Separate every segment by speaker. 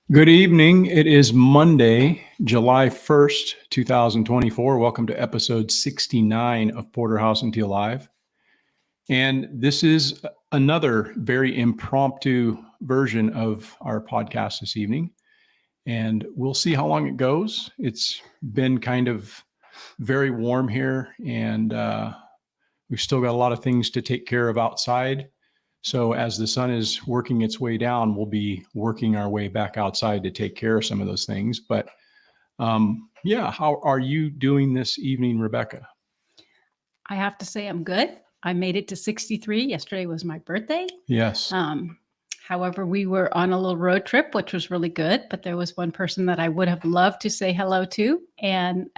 Speaker 1: Good evening. It is Monday, July 1st, 2024. Welcome to episode 69 of Porterhouse and Teal Live. And this is another very impromptu version of our podcast this evening. And we'll see how long it goes. It's been kind of very warm here, and we've still got a lot of things to take care of outside. So as the sun is working its way down, we'll be working our way back outside to take care of some of those things. But how are you doing this evening, Rebecca?
Speaker 2: I have to say I'm good. I made it to 63. Yesterday was my birthday.
Speaker 1: Yes.
Speaker 2: However, we were on a little road trip, which was really good. But there was one person that I would have loved to say hello to and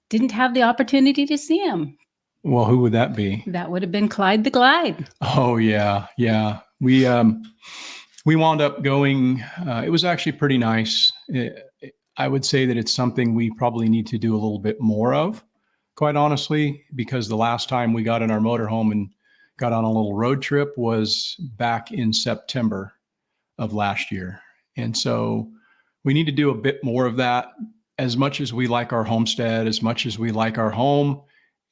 Speaker 2: didn't have the opportunity to see him.
Speaker 1: Well, who would that be?
Speaker 2: That would have been Clyde the Glide.
Speaker 1: Oh, yeah. Yeah. We wound up going. It was actually pretty nice. I would say that it's something we probably need to do a little bit more of, quite honestly, because the last time we got in our motorhome and got on a little road trip was back in September of last year. And so we need to do a bit more of that. As much as we like our homestead, as much as we like our home,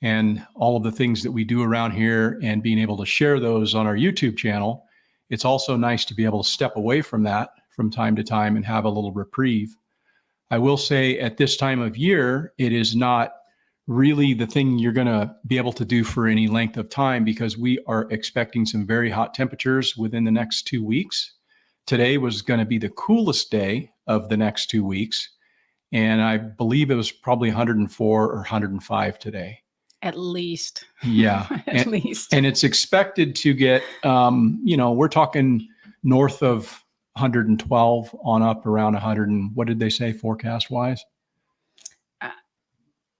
Speaker 1: and all of the things that we do around here and being able to share those on our YouTube channel, it's also nice to be able to step away from that from time to time and have a little reprieve. I will say at this time of year, it is not really the thing you're going to be able to do for any length of time because we are expecting some very hot temperatures within the next 2 weeks. Today was going to be the coolest day of the next 2 weeks. And I believe it was probably 104 or 105 today.
Speaker 2: At least.
Speaker 1: Yeah.
Speaker 2: At least.
Speaker 1: And it's expected to get, we're talking north of 112 on up around 100. And what did they say forecast wise?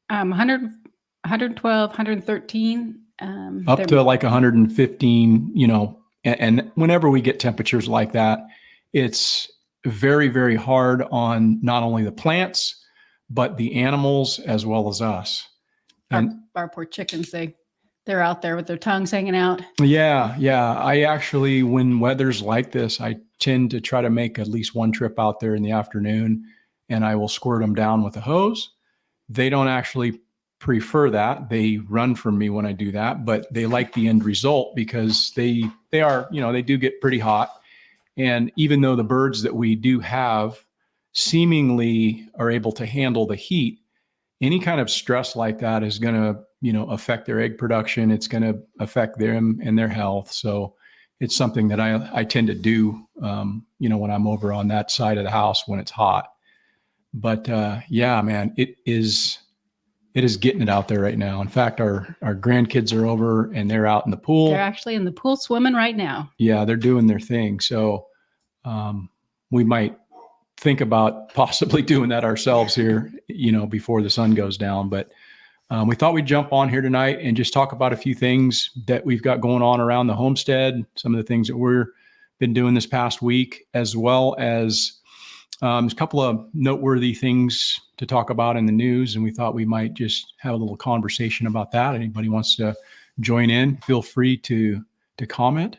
Speaker 2: 100, 112, 113.
Speaker 1: Up to like 115, and whenever we get temperatures like that, it's very, very hard on not only the plants, but the animals as well as us. And
Speaker 2: our poor chickens, they're out there with their tongues hanging out.
Speaker 1: Yeah. I actually, when weather's like this, I tend to try to make at least one trip out there in the afternoon, and I will squirt them down with a hose. They don't actually prefer that. They run from me when I do that, but they like the end result because they are, they do get pretty hot. And even though the birds that we do have seemingly are able to handle the heat, any kind of stress like that is going to, affect their egg production. It's going to affect them and their health. So it's something that I tend to do, when I'm over on that side of the house when it's hot. But man, it is getting it out there right now. In fact, our grandkids are over and they're out in the pool.
Speaker 2: They're actually in the pool swimming right now.
Speaker 1: Yeah, they're doing their thing. So we might think about possibly doing that ourselves here, before the sun goes down. But we thought we'd jump on here tonight and just talk about a few things that we've got going on around the homestead, some of the things that we've been doing this past week, as well as a couple of noteworthy things to talk about in the news. And we thought we might just have a little conversation about that. Anybody wants to join in, feel free to comment.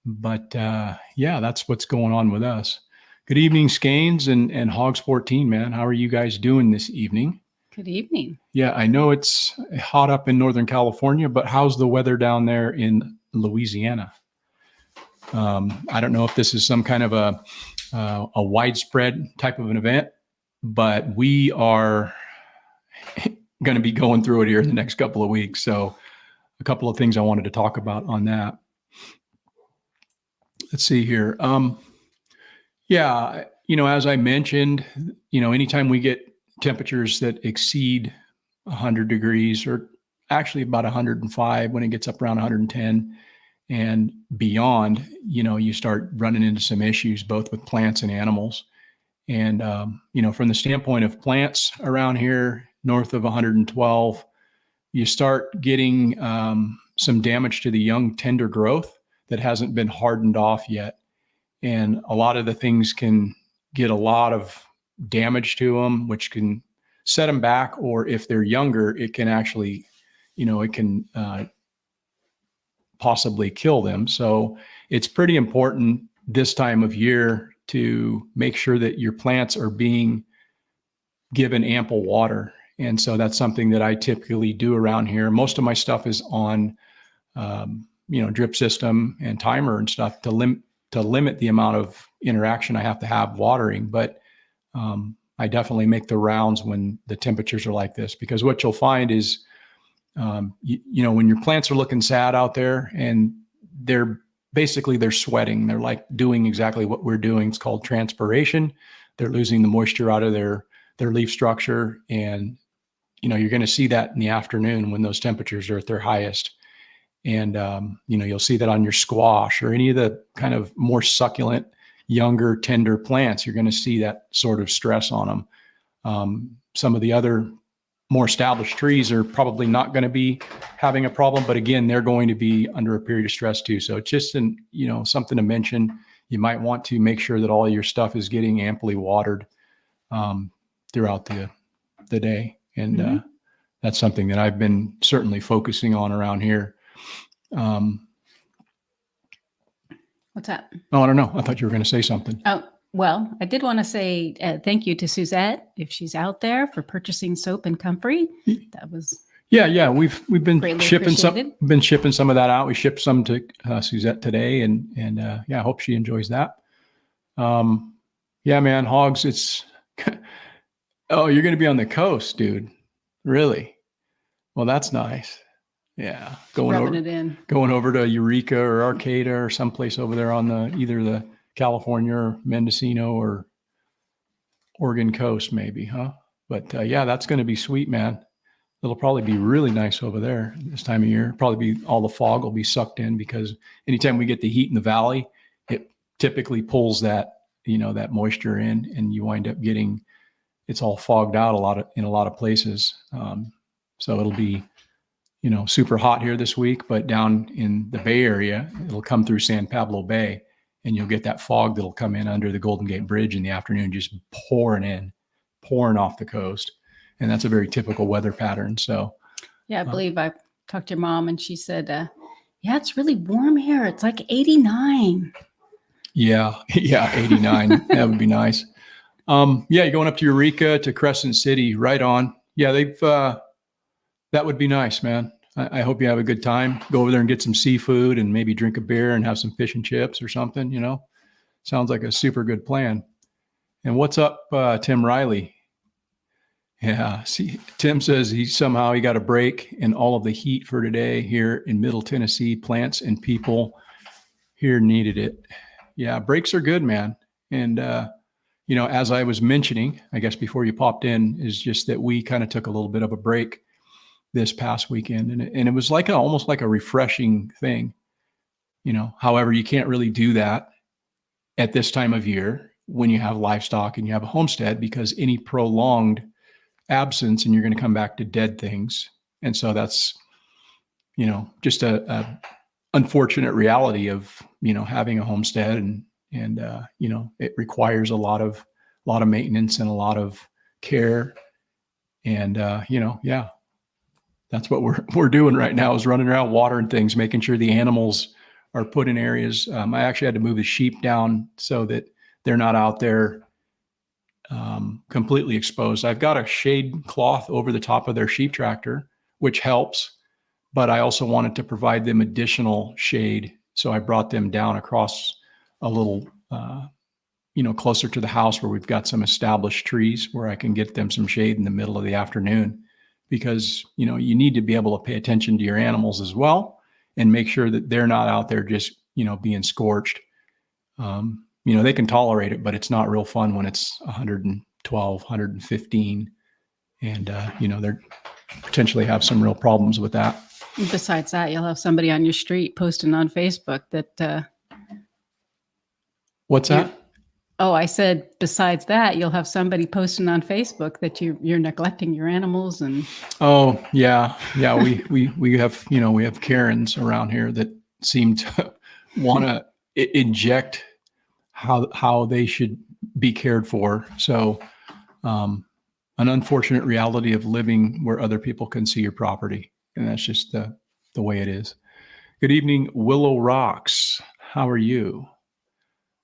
Speaker 1: But that's what's going on with us. Good evening, Scanes and Hogs 14, man. How are you guys doing this evening?
Speaker 2: Good evening.
Speaker 1: Yeah, I know it's hot up in Northern California, but how's the weather down there in Louisiana? I don't know if this is some kind of a widespread type of an event, but we are going to be going through it here in the next couple of weeks. So a couple of things I wanted to talk about on that. Let's see here. As I mentioned, anytime we get temperatures that exceed 100 degrees or actually about 105, when it gets up around 110 and beyond, you start running into some issues both with plants and animals. And, from the standpoint of plants around here, north of 112, you start getting some damage to the young tender growth that hasn't been hardened off yet. and a lot of the things can get a lot of damage to them, which can set them back, or if they're younger, it can actually, it can possibly kill them. So it's pretty important this time of year to make sure that your plants are being given ample water. And so that's something that I typically do around here. Most of my stuff is on, drip system and timer and stuff to limit the amount of interaction I have to have watering. But I definitely make the rounds when the temperatures are like this, because what you'll find is, when your plants are looking sad out there and they're sweating, they're like doing exactly what we're doing. It's called transpiration. They're losing the moisture out of their leaf structure. And, you're going to see that in the afternoon when those temperatures are at their highest. And, you'll see that on your squash or any of the kind of more succulent, younger, tender plants. You're going to see that sort of stress on them. Some of the other more established trees are probably not going to be having a problem, but again, they're going to be under a period of stress too. So it's just something to mention. You might want to make sure that all your stuff is getting amply watered throughout the day. And that's something that I've been certainly focusing on around here.
Speaker 2: What's that?
Speaker 1: Oh, I don't know. I thought you were going to say something.
Speaker 2: Oh, well, I did want to say thank you to Suzette, if she's out there, for purchasing soap and comfrey. That was
Speaker 1: yeah. We've been shipping some of that out. We shipped some to Suzette today, and I hope she enjoys that. Yeah, man, hogs. It's oh, you're going to be on the coast, dude. Really? Well, that's nice. Yeah, going over to Eureka or Arcata or someplace over there on either the California or Mendocino or Oregon coast, maybe, huh? But that's going to be sweet, man. It'll probably be really nice over there this time of year. Probably all the fog will be sucked in, because anytime we get the heat in the valley, it typically pulls that moisture in, and you wind up getting it's all fogged out in a lot of places. So it'll be super hot here this week, but down in the Bay Area, it'll come through San Pablo Bay, and you'll get that fog that'll come in under the Golden Gate Bridge in the afternoon, just pouring off the coast. And that's a very typical weather pattern. So,
Speaker 2: yeah, I believe I talked to your mom, and she said, yeah, it's really warm here. It's like 89.
Speaker 1: Yeah, 89. That would be nice. You're going up to Eureka, to Crescent City, right on. Yeah, that would be nice, man. I hope you have a good time. Go over there and get some seafood and maybe drink a beer and have some fish and chips or something, Sounds like a super good plan. And what's up, Tim Riley? Yeah, see, Tim says he got a break in all of the heat for today here in Middle Tennessee. Plants and people here needed it. Yeah, breaks are good, man. And, as I was mentioning, I guess before you popped in, is just that we kind of took a little bit of a break this past weekend, and it was almost like a refreshing thing. However, you can't really do that at this time of year when you have livestock and you have a homestead, because any prolonged absence and you're going to come back to dead things. And so that's, just a unfortunate reality of, having a homestead, and it requires a lot of maintenance and a lot of care. And, that's what we're doing right now, is running around watering things, making sure the animals are put in areas. I actually had to move the sheep down so that they're not out there completely exposed. I've got a shade cloth over the top of their sheep tractor, which helps, but I also wanted to provide them additional shade. So I brought them down across a little, closer to the house, where we've got some established trees where I can get them some shade in the middle of the afternoon. Because, you need to be able to pay attention to your animals as well, and make sure that they're not out there just, being scorched. They can tolerate it, but it's not real fun when it's 112, 115. And, they're potentially have some real problems with that.
Speaker 2: Besides that, you'll have somebody on your street posting on Facebook that.
Speaker 1: What's that?
Speaker 2: Oh, I said, besides that, you'll have somebody posting on Facebook that you're neglecting your animals. And
Speaker 1: oh, yeah. We have, we have Karens around here that seem to want to inject how they should be cared for. So an unfortunate reality of living where other people can see your property. And that's just the way it is. Good evening, Willow Rocks. How are you?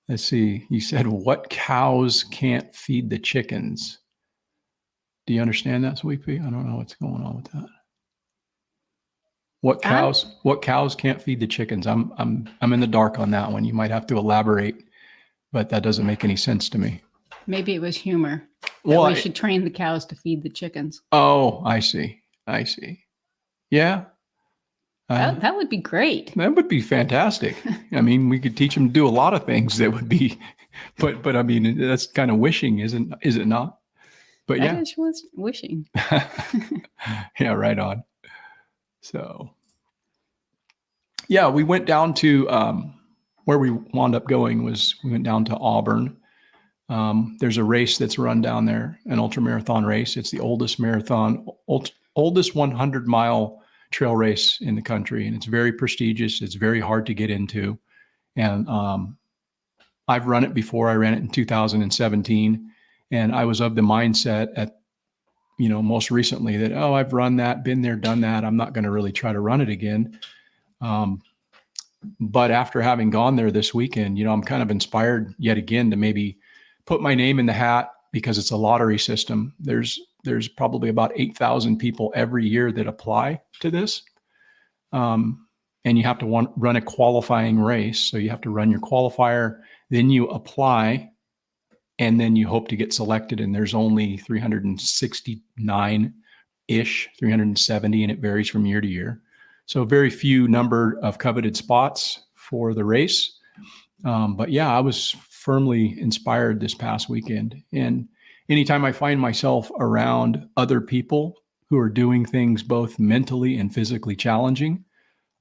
Speaker 1: Let's see. You said, what cows can't feed the chickens? Do you understand that, Sweet Pea? I don't know what's going on with that. What cows can't feed the chickens? I'm in the dark on that one. You might have to elaborate, but that doesn't make any sense to me.
Speaker 2: Maybe it was humor.
Speaker 1: Well,
Speaker 2: we should train the cows to feed the chickens.
Speaker 1: Oh, I see. Yeah.
Speaker 2: That would be great.
Speaker 1: That would be fantastic. I mean, we could teach them to do a lot of things that would be, but I mean, that's kind of wishing, is it not? But yeah.
Speaker 2: That is wishing.
Speaker 1: Yeah, right on. So yeah, we went down to, where we wound up going was we went down to Auburn. There's a race that's run down there, an ultra marathon race. It's the oldest 100-mile trail race in the country. And it's very prestigious. It's very hard to get into. And I've run it before. I ran it in 2017. And I was of the mindset at, most recently that, I've run that, been there, done that. I'm not going to really try to run it again. But after having gone there this weekend, I'm kind of inspired yet again to maybe put my name in the hat, because it's a lottery system. There's probably about 8,000 people every year that apply to this. And you have to run a qualifying race. So you have to run your qualifier, then you apply, and then you hope to get selected. And there's only 369-ish, 370, and it varies from year to year. So very few number of coveted spots for the race. But yeah, I was firmly inspired this past weekend. And anytime I find myself around other people who are doing things both mentally and physically challenging,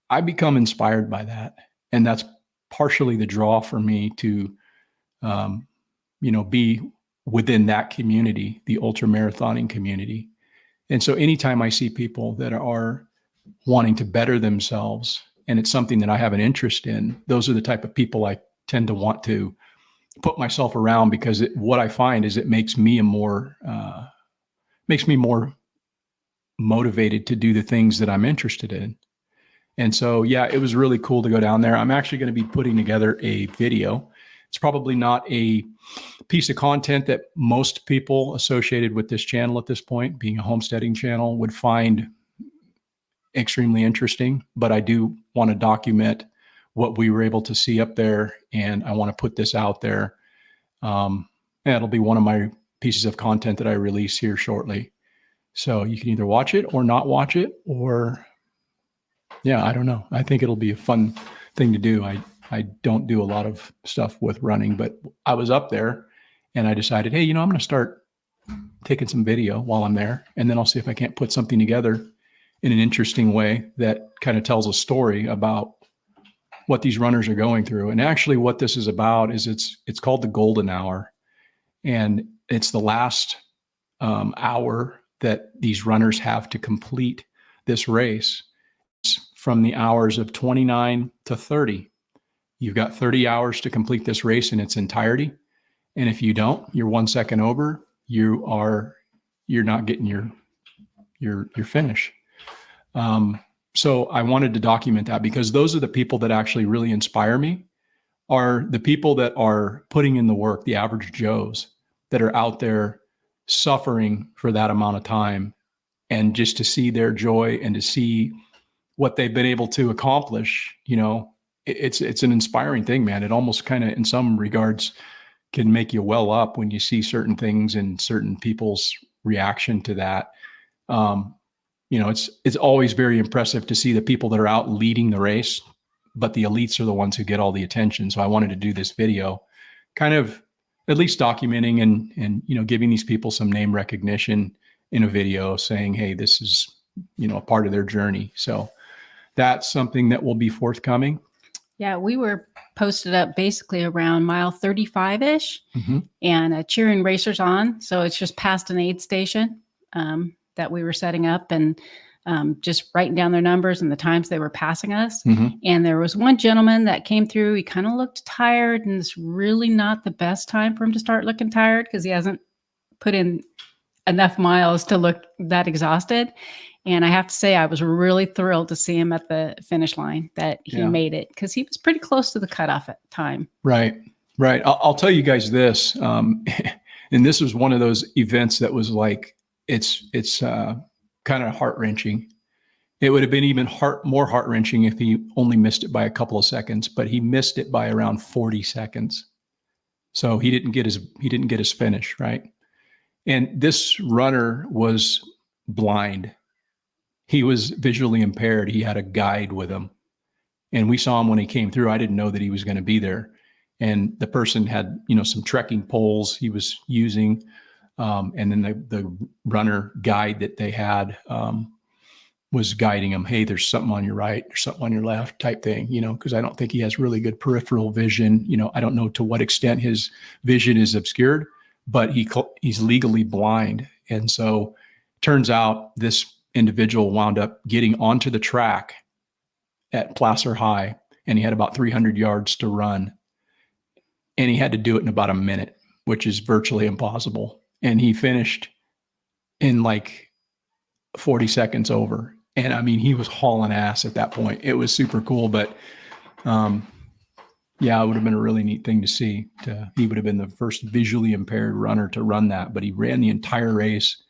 Speaker 1: I become inspired by that. And that's partially the draw for me to, be within that community, the ultra marathoning community. And so anytime I see people that are wanting to better themselves, and it's something that I have an interest in, those are the type of people I tend to want to put myself around, because what I find is it makes me more motivated to do the things that I'm interested in. And so, yeah, it was really cool to go down there. I'm actually going to be putting together a video. It's probably not a piece of content that most people associated with this channel at this point, being a homesteading channel, would find extremely interesting, but I do want to document what we were able to see up there, and I want to put this out there. And it'll be one of my pieces of content that I release here shortly. So you can either watch it or not watch it, or yeah, I don't know. I think it'll be a fun thing to do. I don't do a lot of stuff with running, but I was up there and I decided, hey, I'm going to start taking some video while I'm there, and then I'll see if I can't put something together in an interesting way that kind of tells a story about what these runners are going through. And actually what this is about is it's called the golden hour. And it's the last hour that these runners have to complete this race. It's from the hours of 29 to 30. You've got 30 hours to complete this race in its entirety. And if you don't, you're 1 second over, you're not getting your finish. So I wanted to document that, because those are the people that actually really inspire me, are the people that are putting in the work, the average Joes that are out there suffering for that amount of time. And just to see their joy and to see what they've been able to accomplish, it's an inspiring thing, man. It almost kind of, in some regards, can make you well up when you see certain things and certain people's reaction to that. It's always very impressive to see the people that are out leading the race, but the elites are the ones who get all the attention. So I wanted to do this video, kind of at least documenting and giving these people some name recognition in a video, saying, hey, this is, a part of their journey. So that's something that will be forthcoming.
Speaker 2: Yeah, we were posted up basically around mile 35-ish, and cheering racers on. So it's just past an aid station that we were setting up. And just writing down their numbers and the times they were passing us.
Speaker 1: Mhm.
Speaker 2: And there was one gentleman that came through. He kind of looked tired, and it's really not the best time for him to start looking tired because he hasn't put in enough miles to look that exhausted. And I have to say, I was really thrilled to see him at the finish line, that he
Speaker 1: Yeah.
Speaker 2: made it, because he was pretty close to the cutoff at the time.
Speaker 1: Right. Right. I'll tell you guys this. And this was one of those events that was like, it's kind of heart wrenching. It would have been even more heart wrenching if he only missed it by a couple of seconds, but he missed it by around 40 seconds. So he didn't get his finish. Right. And this runner was blind. He was visually impaired. He had a guide with him, and we saw him when he came through. I didn't know that he was going to be there. And the person had, some trekking poles he was using. And then the runner guide that they had was guiding him. Hey, there's something on your right, there's something on your left type thing, because I don't think he has really good peripheral vision. I don't know to what extent his vision is obscured, but he's legally blind. And so turns out this individual wound up getting onto the track at Placer High, and he had about 300 yards to run. And he had to do it in about a minute, which is virtually impossible. And he finished in like 40 seconds over. And I mean, he was hauling ass at that point. It was super cool. But yeah, it would have been a really neat thing to see. He would have been the first visually impaired runner to run that. But he ran the entire race,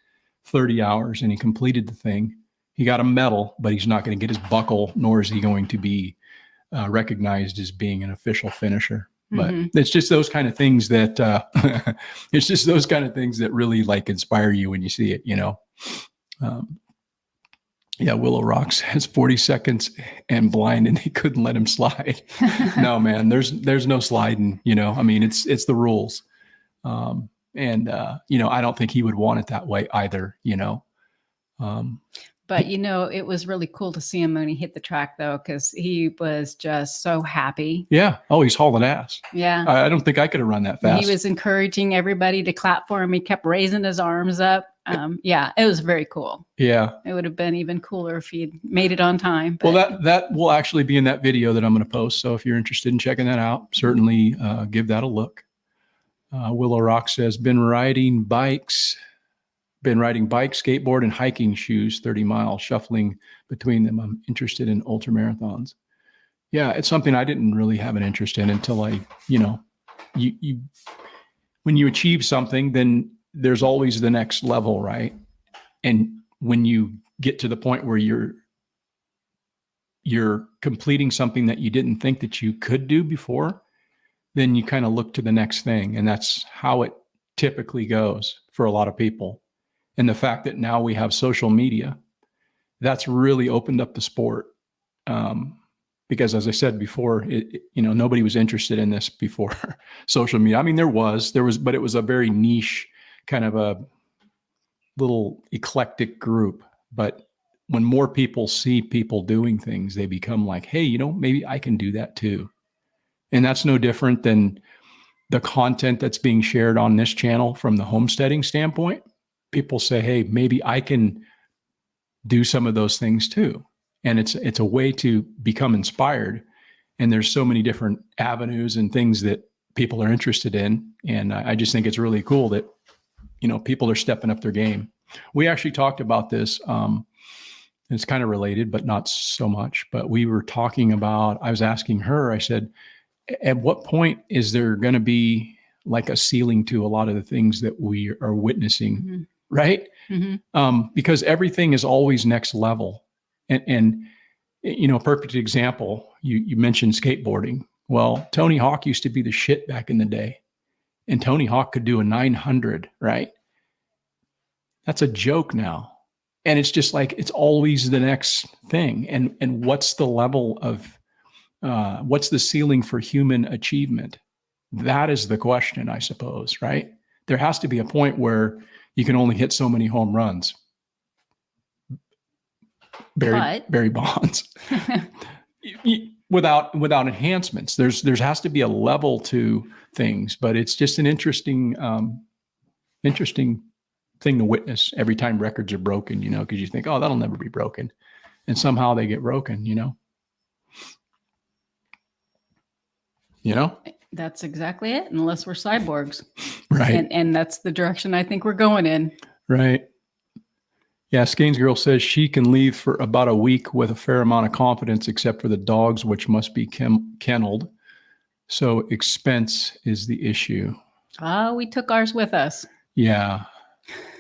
Speaker 1: 30 hours, and he completed the thing. He got a medal, but he's not going to get his buckle, nor is he going to be recognized as being an official finisher. But it's just those kind of things that really like inspire you when you see it, Yeah, Willow Rocks has 40 seconds and blind, and they couldn't let him slide. No, man, there's no sliding, I mean, it's the rules. I don't think he would want it that way either,
Speaker 2: But, it was really cool to see him when he hit the track, though, because he was just so happy.
Speaker 1: Yeah. Oh, he's hauling ass.
Speaker 2: Yeah.
Speaker 1: I don't think I could have run that fast.
Speaker 2: He was encouraging everybody to clap for him. He kept raising his arms up. Yeah, it was very cool.
Speaker 1: Yeah.
Speaker 2: It would have been even cooler if he'd made it on time.
Speaker 1: But. Well, that will actually be in that video that I'm going to post. So if you're interested in checking that out, certainly give that a look. Willow Rock says, been riding bike, skateboard, and hiking shoes 30 miles, shuffling between them. I'm interested in ultra marathons. Yeah, it's something I didn't really have an interest in until when you achieve something, then there's always the next level, right? And when you get to the point where you're completing something that you didn't think that you could do before, then you kind of look to the next thing. And that's how it typically goes for a lot of people. And the fact that now we have social media, that's really opened up the sport. Because as I said before, nobody was interested in this before social media. I mean, there was, but it was a very niche kind of a little eclectic group. But when more people see people doing things, they become like, hey, maybe I can do that too. And that's no different than the content that's being shared on this channel from the homesteading standpoint. People say, hey, maybe I can do some of those things too. And it's a way to become inspired. And there's so many different avenues and things that people are interested in. And I just think it's really cool that, people are stepping up their game. We actually talked about this. It's kind of related, but not so much. But we were talking about, I was asking her, I said, at what point is there going to be like a ceiling to a lot of the things that we are witnessing, right? Because everything is always next level. And a perfect example, you mentioned skateboarding. Well, Tony Hawk used to be the shit back in the day. And Tony Hawk could do a 900, right? That's a joke now. And it's just like, it's always the next thing. And what's the level of, what's the ceiling for human achievement? That is the question, I suppose, right? There has to be a point where you can only hit so many home runs. Barry Bonds. Without enhancements, there has to be a level to things, but it's just an interesting thing to witness every time records are broken, because you think, oh, that'll never be broken. And somehow they get broken,
Speaker 2: That's exactly it, unless we're cyborgs.
Speaker 1: Right.
Speaker 2: And that's the direction I think we're going in.
Speaker 1: Right. Yeah. Skane's girl says she can leave for about a week with a fair amount of confidence, except for the dogs, which must be kenneled. So expense is the issue.
Speaker 2: We took ours with us.
Speaker 1: Yeah.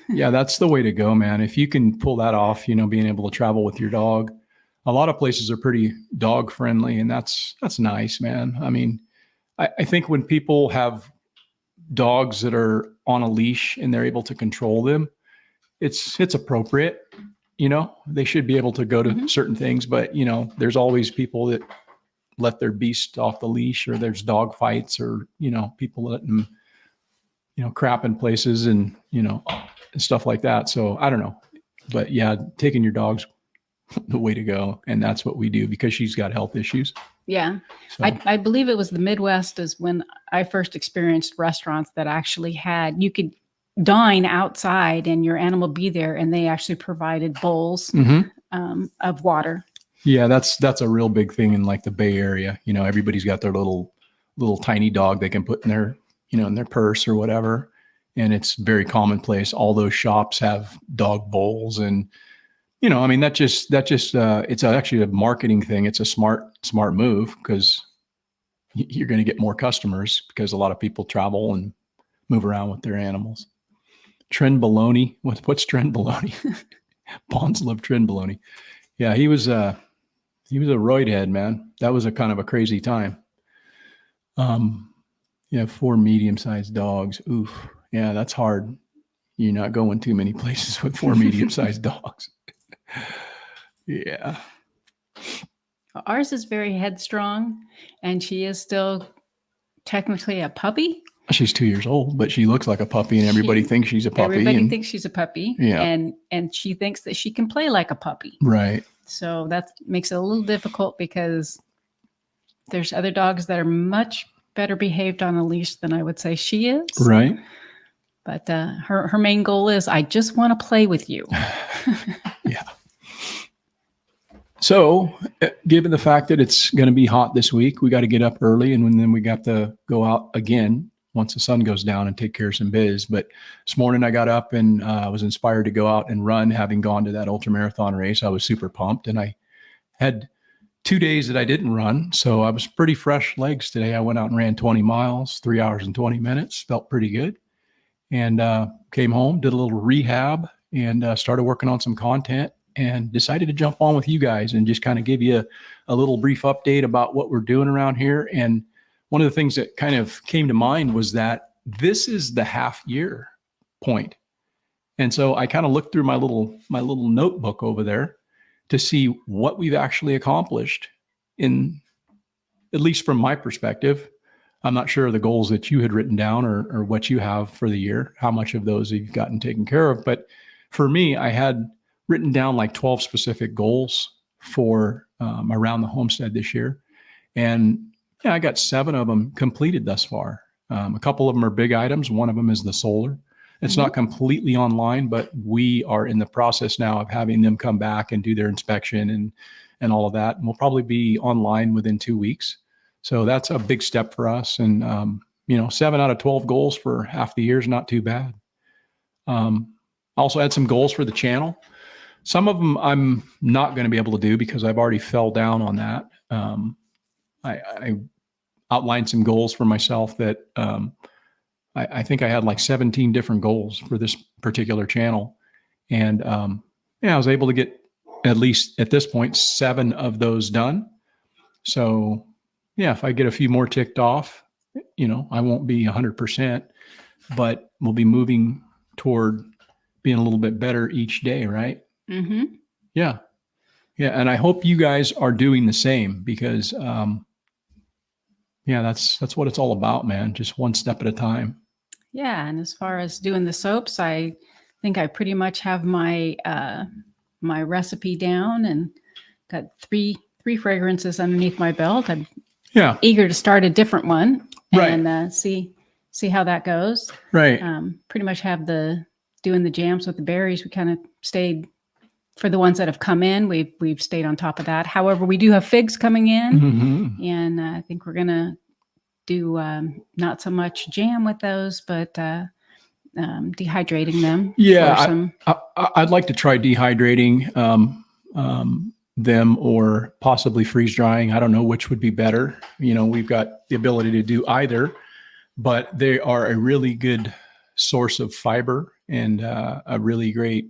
Speaker 1: Yeah. That's the way to go, man. If you can pull that off, being able to travel with your dog. A lot of places are pretty dog friendly, and that's nice, man. I mean, I think when people have dogs that are on a leash and they're able to control them, it's appropriate. They should be able to go to certain things, but there's always people that let their beast off the leash, or there's dog fights, or people letting them crap in places, and and stuff like that. So I don't know, but yeah, taking your dog's the way to go, and that's what we do because she's got health issues.
Speaker 2: Yeah.
Speaker 1: So.
Speaker 2: I believe it was the Midwest is when I first experienced restaurants that actually you could dine outside and your animal be there, and they actually provided bowls of water.
Speaker 1: Yeah, that's a real big thing in like the Bay Area. Everybody's got their little tiny dog they can put in their in their purse or whatever, and it's very commonplace. All those shops have dog bowls, and I mean that just it's actually a marketing thing. It's a smart move because you're going to get more customers because a lot of people travel and move around with their animals. Trenbolone. What's Trenbolone? Bonds love Trenbolone. Yeah, he was a roid head, man. That was a kind of a crazy time. 4 medium-sized dogs. Oof. Yeah, that's hard. You're not going too many places with 4 medium-sized dogs. Yeah.
Speaker 2: Ours is very headstrong, and she is still technically a puppy.
Speaker 1: She's 2 years old, but she looks like a puppy, and everybody thinks she's a puppy.
Speaker 2: Everybody thinks she's a puppy.
Speaker 1: Yeah.
Speaker 2: And she thinks that she can play like a puppy.
Speaker 1: Right.
Speaker 2: So that makes it a little difficult because there's other dogs that are much better behaved on a leash than I would say she is.
Speaker 1: Right.
Speaker 2: But her main goal is, I just want to play with you.
Speaker 1: Yeah. So, given the fact that it's going to be hot this week, we got to get up early, and then we got to go out again once the sun goes down and take care of some biz. But this morning I got up and was inspired to go out and run, having gone to that ultramarathon race. I was super pumped, and I had 2 days that I didn't run. So I was pretty fresh legs today. I went out and ran 20 miles, 3 hours and 20 minutes, felt pretty good. And came home, did a little rehab, and started working on some content, and decided to jump on with you guys and just kind of give you a little brief update about what we're doing around here. And one of the things that kind of came to mind was that this is the half year point. And so I kind of looked through my little notebook over there to see what we've actually accomplished, in, at least from my perspective. I'm not sure of the goals that you had written down or what you have for the year, how much of those you've gotten taken care of. But for me, I had written down like 12 specific goals for around the homestead this year. And yeah, I got 7 of them completed thus far. A couple of them are big items. One of them is the solar. It's not completely online, but we are in the process now of having them come back and do their inspection and all of that. And we'll probably be online within 2 weeks. So that's a big step for us. And, 7 out of 12 goals for half the year is not too bad. Also had some goals for the channel. Some of them I'm not going to be able to do because I've already fell down on that. I outlined some goals for myself that I think I had like 17 different goals for this particular channel. And I was able to get, at least at this point, 7 of those done. So yeah, if I get a few more ticked off, I won't be 100%, but we'll be moving toward being a little bit better each day, right?
Speaker 2: Mm-hmm.
Speaker 1: Yeah. Yeah. And I hope you guys are doing the same because, that's what it's all about, man. Just one step at a time.
Speaker 2: Yeah. And as far as doing the soaps, I think I pretty much have my my recipe down and got three fragrances underneath my belt. I'm eager to start a different one and see how that goes.
Speaker 1: Right.
Speaker 2: Pretty much have the doing the jams with the berries, we kind of stayed for the ones that have come in. We've stayed on top of that. However, we do have figs coming in,
Speaker 1: Mm-hmm.
Speaker 2: and I think we're gonna do not so much jam with those, but dehydrating them.
Speaker 1: Yeah,
Speaker 2: for some.
Speaker 1: I'd like to try dehydrating them or possibly freeze drying. I don't know which would be better. We've got the ability to do either, but they are a really good source of fiber and a really great,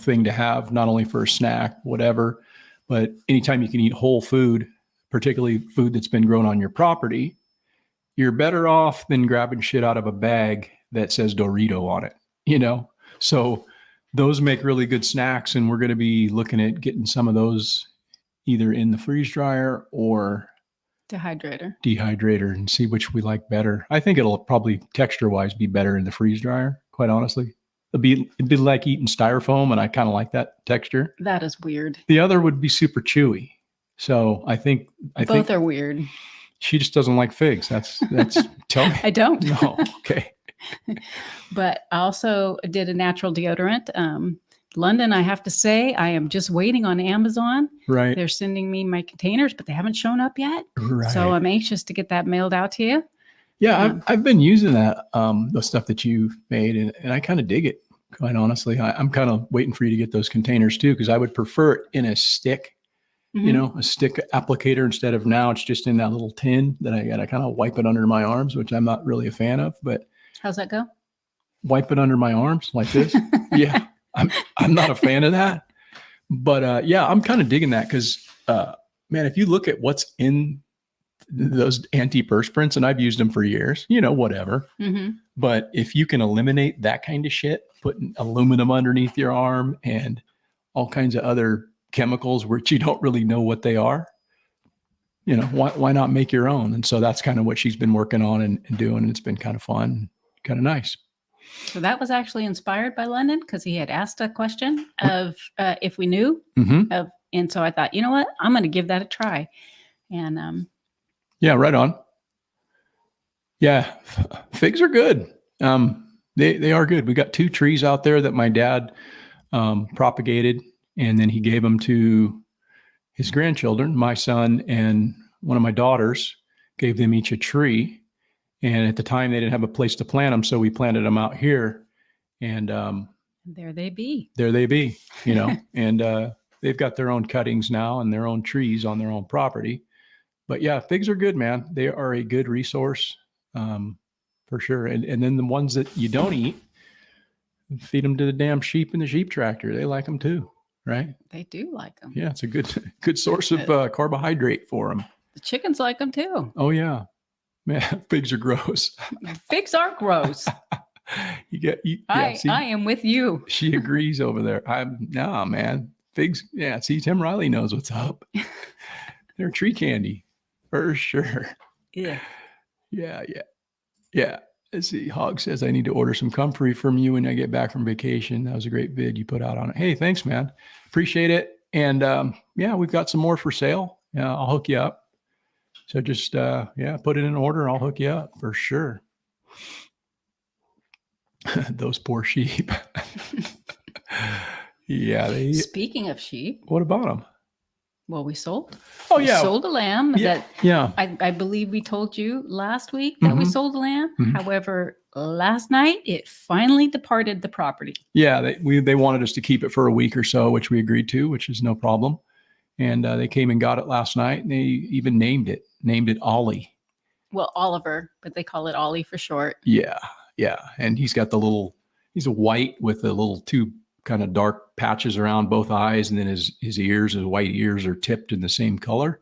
Speaker 1: thing to have, not only for a snack, whatever, but anytime you can eat whole food, particularly food that's been grown on your property, you're better off than grabbing shit out of a bag that says Dorito on it. So those make really good snacks, and we're going to be looking at getting some of those either in the freeze dryer or dehydrator and see which we like better. I think it'll probably texture wise be better in the freeze dryer, quite honestly. It'd be like eating styrofoam, and I kind of like that texture.
Speaker 2: That is weird.
Speaker 1: The other would be super chewy. So I think
Speaker 2: both are weird.
Speaker 1: She just doesn't like figs. That's tell me.
Speaker 2: I don't.
Speaker 1: No. Okay.
Speaker 2: But I also did a natural deodorant. London, I have to say, I am just waiting on Amazon.
Speaker 1: Right.
Speaker 2: They're sending me my containers, but they haven't shown up yet.
Speaker 1: Right.
Speaker 2: So I'm anxious to get that mailed out to you.
Speaker 1: Yeah, I've been using that, the stuff that you made, and I kind of dig it, quite honestly. I'm kind of waiting for you to get those containers too, because I would prefer it in a stick, a stick applicator instead of now it's just in that little tin that I got to kind of wipe it under my arms, which I'm not really a fan of. But
Speaker 2: how's that go?
Speaker 1: Wipe it under my arms like this. Yeah, I'm not a fan of that. But yeah, I'm kind of digging that because, man, if you look at what's in those antiperspirants, and I've used them for years, whatever. Mm-hmm. But if you can eliminate that kind of shit, putting aluminum underneath your arm and all kinds of other chemicals which you don't really know what they are, why not make your own? And so that's kind of what she's been working on and doing. And it's been kind of fun, kind of nice.
Speaker 2: So that was actually inspired by London because he had asked a question of if we knew. And so I thought, you know what, I'm going to give that a try. And
Speaker 1: yeah, right on. Yeah, figs are good. They are good. We got 2 trees out there that my dad propagated, and then he gave them to his grandchildren. My son and one of my daughters gave them each a tree. And at the time, they didn't have a place to plant them, so we planted them out here. And
Speaker 2: there they be.
Speaker 1: There they be, and they've got their own cuttings now and their own trees on their own property. But yeah, figs are good, man. They are a good resource for sure. And then the ones that you don't eat, feed them to the damn sheep in the sheep tractor. They like them too, right?
Speaker 2: They do like them.
Speaker 1: Yeah, it's a good source of carbohydrate for them.
Speaker 2: The chickens like them too.
Speaker 1: Oh yeah, man, figs are gross.
Speaker 2: Figs are gross. I am with you.
Speaker 1: She agrees over there. Nah, man. Figs. Yeah. See, Tim Riley knows what's up. They're tree candy. For sure.
Speaker 2: Yeah.
Speaker 1: Let's see. Hog says, I need to order some comfrey from you when I get back from vacation. That was a great vid you put out on it. Hey, thanks, man. Appreciate it. And yeah, we've got some more for sale. Yeah, I'll hook you up. So just, put it in order. I'll hook you up for sure. Those poor sheep. Yeah.
Speaker 2: Speaking of sheep.
Speaker 1: What about them?
Speaker 2: Well, we sold.
Speaker 1: Oh, yeah.
Speaker 2: We sold a lamb.
Speaker 1: Yeah.
Speaker 2: I believe we told you last week that we sold a lamb. Mm-hmm. However, last night it finally departed the property. Yeah, they wanted us to keep it for a week or so, which we agreed to, which is no problem. And they came and got it last night, and they even named it Ollie. Well, Oliver, but they call it Ollie for short.
Speaker 1: Yeah. And he's got he's a white with the little 2 kind of dark patches around both eyes, and then his white ears are tipped in the same color.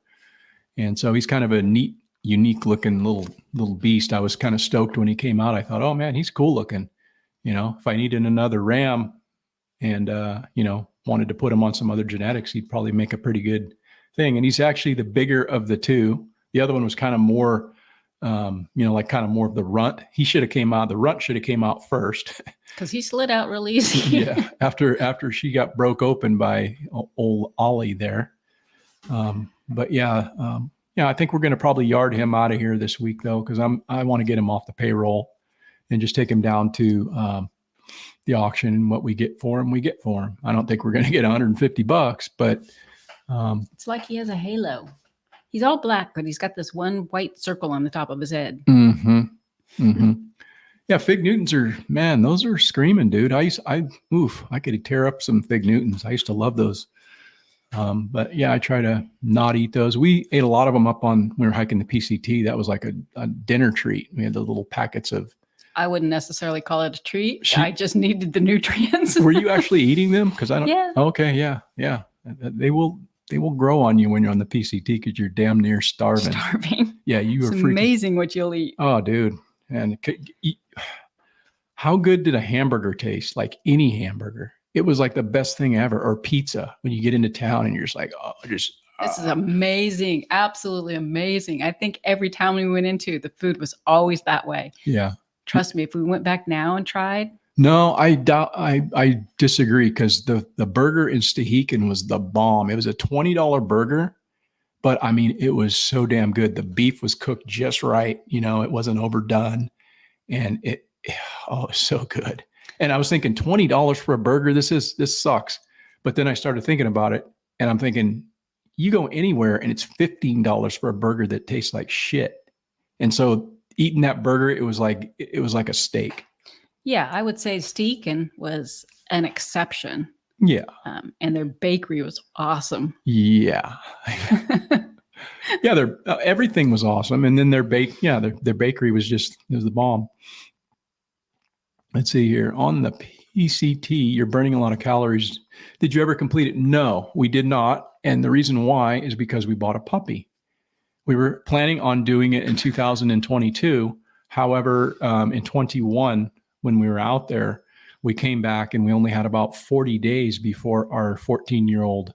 Speaker 1: And so he's kind of a neat, unique looking little beast. I was kind of stoked when he came out. I thought, oh man, he's cool looking. If I needed another ram and, wanted to put him on some other genetics, he'd probably make a pretty good thing. And he's actually the bigger of the 2. The other one was kind of more, like kind of more of the runt. The runt should have came out first.
Speaker 2: Because he slid out real easy.
Speaker 1: Yeah. After she got broke open by old Ollie there. But yeah, I think we're going to probably yard him out of here this week though, because I want to get him off the payroll and just take him down to the auction, and what we get for him, we get for him. I don't think we're going to get $150, but
Speaker 2: It's like he has a halo. He's all black, but he's got this one white circle on the top of his head.
Speaker 1: Yeah, Fig Newtons are, man, those are screaming, dude. I could tear up some Fig Newtons. I used to love those. But yeah, I try to not eat those. We ate a lot of them up when we were hiking the PCT. That was like a dinner treat. We had the little packets of.
Speaker 2: I wouldn't necessarily call it a treat. I just needed the nutrients.
Speaker 1: Were you actually eating them? Because I don't.
Speaker 2: Yeah.
Speaker 1: Okay. Yeah. They will grow on you when you're on the PCT because you're damn near starving. Yeah, you were.
Speaker 2: It's amazing what you'll eat.
Speaker 1: Oh, dude. And how good did a hamburger taste? Like any hamburger. It was like the best thing ever. Or pizza when you get into town and you're just like, this
Speaker 2: is amazing. Absolutely amazing. I think every town we went into, the food was always that way.
Speaker 1: Yeah.
Speaker 2: Trust me, if we went back now and tried.
Speaker 1: No, I disagree because the burger in Stehekin was the bomb. It was a $20 burger, but I mean, it was so damn good. The beef was cooked just right. It wasn't overdone, and it was so good. And I was thinking $20 for a burger. This sucks. But then I started thinking about it, and I'm thinking, you go anywhere and it's $15 for a burger that tastes like shit. And so eating that burger, it was like a steak.
Speaker 2: Yeah, I would say Steakin was an exception.
Speaker 1: Yeah.
Speaker 2: And their bakery was awesome.
Speaker 1: Yeah. Yeah, everything was awesome. And then their bakery was the bomb. Let's see here. On the PCT, you're burning a lot of calories. Did you ever complete it? No, we did not. And the reason why is because we bought a puppy. We were planning on doing it in 2022. However, in 21, when we were out there, we came back and we only had about 40 days before our 14-year-old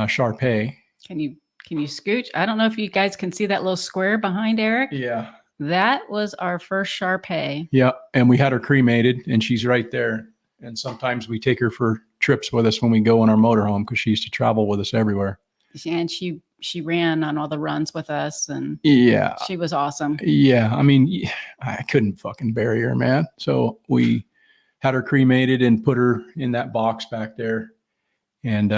Speaker 1: Shar-Pei.
Speaker 2: Can you scooch? I don't know if you guys can see that little square behind Eric.
Speaker 1: Yeah.
Speaker 2: That was our first Shar-Pei.
Speaker 1: Yeah. And we had her cremated and she's right there. And sometimes we take her for trips with us when we go on our motorhome because she used to travel with us everywhere.
Speaker 2: And she ran on all the runs with us, and
Speaker 1: yeah,
Speaker 2: she was awesome.
Speaker 1: Yeah. I mean, I couldn't fucking bury her, man. So we had her cremated and put her in that box back there. And,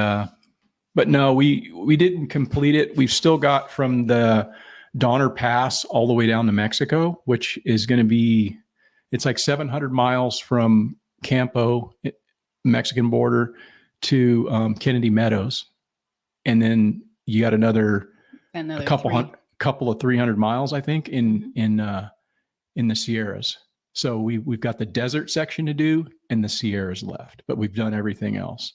Speaker 1: but no, we didn't complete it. We've still got from the Donner Pass all the way down to Mexico, which is going to be, it's like 700 miles from Campo, Mexican border, to Kennedy Meadows. And then you got another couple of 300 miles, I think, in the Sierras. So we've got the desert section to do and the Sierras left, but we've done everything else.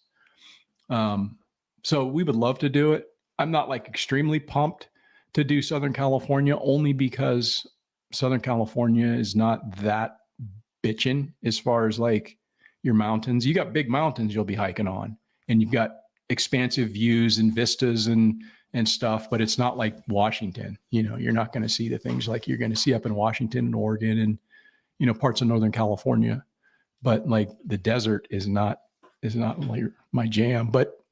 Speaker 1: So we would love to do it. I'm not like extremely pumped to do Southern California only because Southern California is not that bitchin' as far as like your mountains. You got big mountains you'll be hiking on, and you've got expansive views and vistas and stuff, but it's not like Washington. You're not going to see the things like you're going to see up in Washington and Oregon and parts of Northern California. But like the desert is not like my jam, but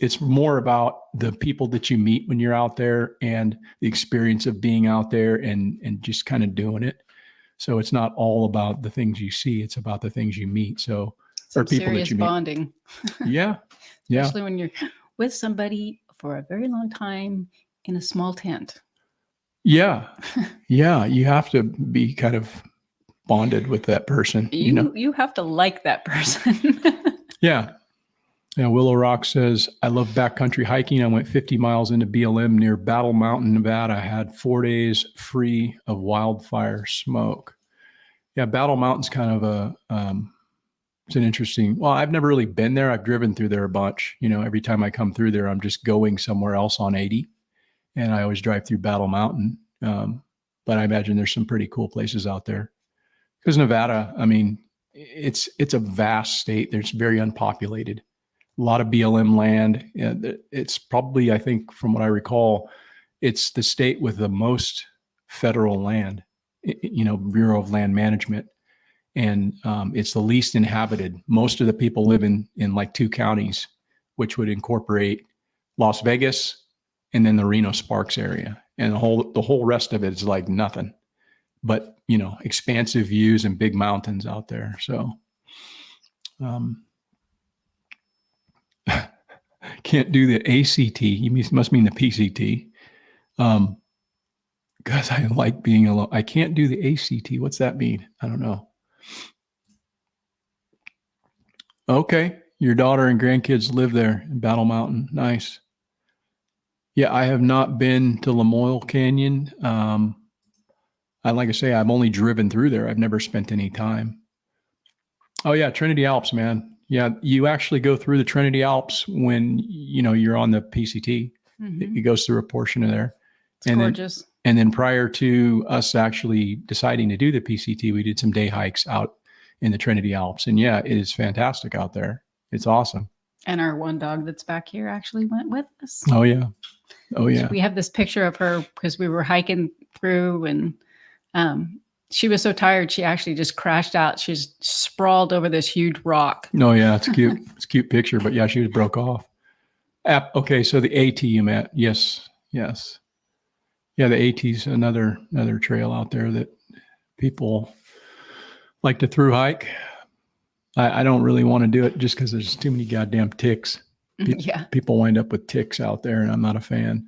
Speaker 1: it's more about the people that you meet when you're out there and the experience of being out there and just kind of doing it. So it's not all about the things you see, it's about the things you meet. So
Speaker 2: or people that you meet. Bonding.
Speaker 1: Yeah. Yeah.
Speaker 2: Especially when you're with somebody for a very long time in a small tent.
Speaker 1: Yeah. Yeah. You have to be kind of bonded with that person.
Speaker 2: You have to like that person.
Speaker 1: Yeah. Yeah. Willow Rock says, I love backcountry hiking. I went 50 miles into BLM near Battle Mountain, Nevada. I had 4 days free of wildfire smoke. Yeah. Battle Mountain's kind of it's an interesting, well, I've never really been there. I've driven through there a bunch. Every time I come through there, I'm just going somewhere else on 80. And I always drive through Battle Mountain. But I imagine there's some pretty cool places out there. Because Nevada, I mean, it's a vast state. It's very unpopulated. A lot of BLM land. It's probably, I think, from what I recall, it's the state with the most federal land, Bureau of Land Management. And it's the least inhabited. Most of the people live in like 2 counties, which would incorporate Las Vegas and then the Reno Sparks area. And the whole rest of it is like nothing but, expansive views and big mountains out there. So Can't do the ACT. You must mean the PCT. Because I like being alone. I can't do the ACT. What's that mean? I don't know. Okay. Your daughter and grandkids live there in Battle Mountain. Nice. Yeah, I have not been to Lamoille Canyon. Like I say, I've only driven through there. I've never spent any time. Oh yeah, Trinity Alps, man. Yeah, you actually go through the Trinity Alps when you're on the PCT. It goes through a portion of there.
Speaker 2: It's gorgeous.
Speaker 1: And then prior to us actually deciding to do the PCT, we did some day hikes out in the Trinity Alps. And yeah, it is fantastic out there. It's awesome.
Speaker 2: And our one dog that's back here actually went with us.
Speaker 1: Oh yeah. Oh yeah.
Speaker 2: We have this picture of her because we were hiking through, and she was so tired she actually just crashed out. She's sprawled over this huge rock.
Speaker 1: Oh yeah, it's cute. It's a cute picture, but yeah, she was broke off. Okay, so the AT you met. Yes. Yeah, the AT's another trail out there that people like to through hike. I don't really want to do it just because there's too many goddamn ticks.
Speaker 2: Yeah.
Speaker 1: People wind up with ticks out there, and I'm not a fan.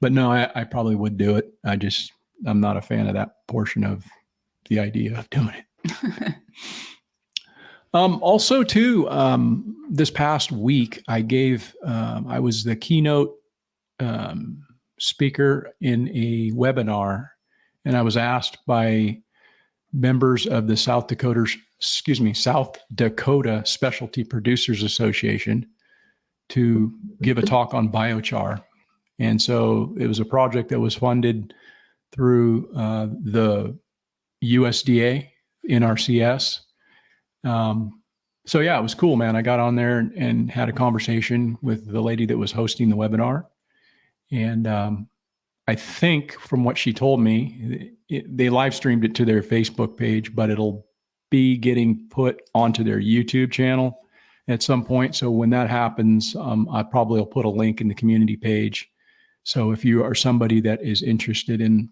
Speaker 1: But no, I probably would do it. I'm not a fan of that portion of the idea of doing it. Also, too, this past week, I was the keynote speaker in a webinar, and I was asked by members of the South Dakota Specialty Producers Association to give a talk on biochar. And so it was a project that was funded through the USDA NRCS. So yeah, it was cool, man. I got on there and had a conversation with the lady that was hosting the webinar. And I think from what she told me, they live streamed it to their Facebook page, but it'll be getting put onto their YouTube channel at some point. So when that happens, I probably will put a link in the community page. So if you are somebody that is interested in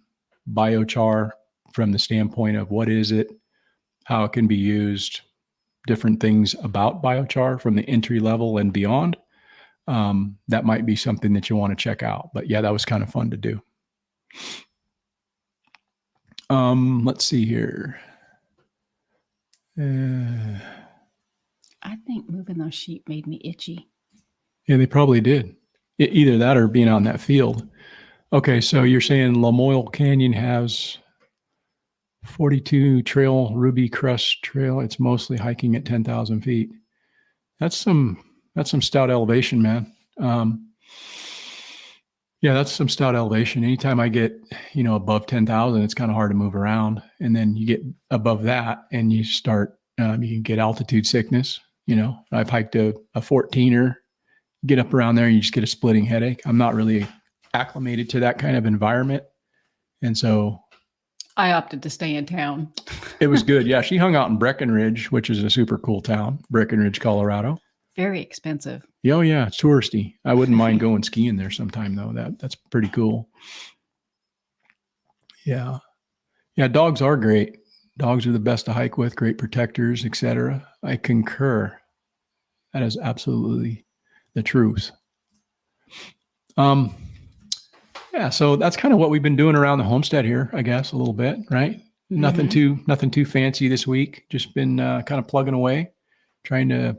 Speaker 1: biochar from the standpoint of what is it, how it can be used, different things about biochar from the entry level and beyond, that might be something that you want to check out. But yeah, that was kind of fun to do. Let's see here.
Speaker 2: I think moving those sheep made me itchy.
Speaker 1: Yeah, they probably did. Either that or being on that field. Okay, so you're saying Lamoille Canyon has 42 trail, Ruby Crest Trail. It's mostly hiking at 10,000 feet. That's some stout elevation, man. Yeah, that's some stout elevation. Anytime I get, above 10,000, it's kind of hard to move around. And then you get above that and you start, you can get altitude sickness. I've hiked a 14er, get up around there and you just get a splitting headache. I'm not really acclimated to that kind of environment. And so
Speaker 2: I opted to stay in town.
Speaker 1: It was good. Yeah. She hung out in Breckenridge, which is a super cool town, Breckenridge, Colorado.
Speaker 2: Very expensive.
Speaker 1: Oh yeah. It's touristy. I wouldn't mind going skiing there sometime though. That's pretty cool. Yeah. Yeah. Dogs are great. Dogs are the best to hike with, great protectors, etc. I concur. That is absolutely the truth. Yeah, so that's kind of what we've been doing around the homestead here, I guess, a little bit, right? Nothing too fancy this week. Just been kind of plugging away, and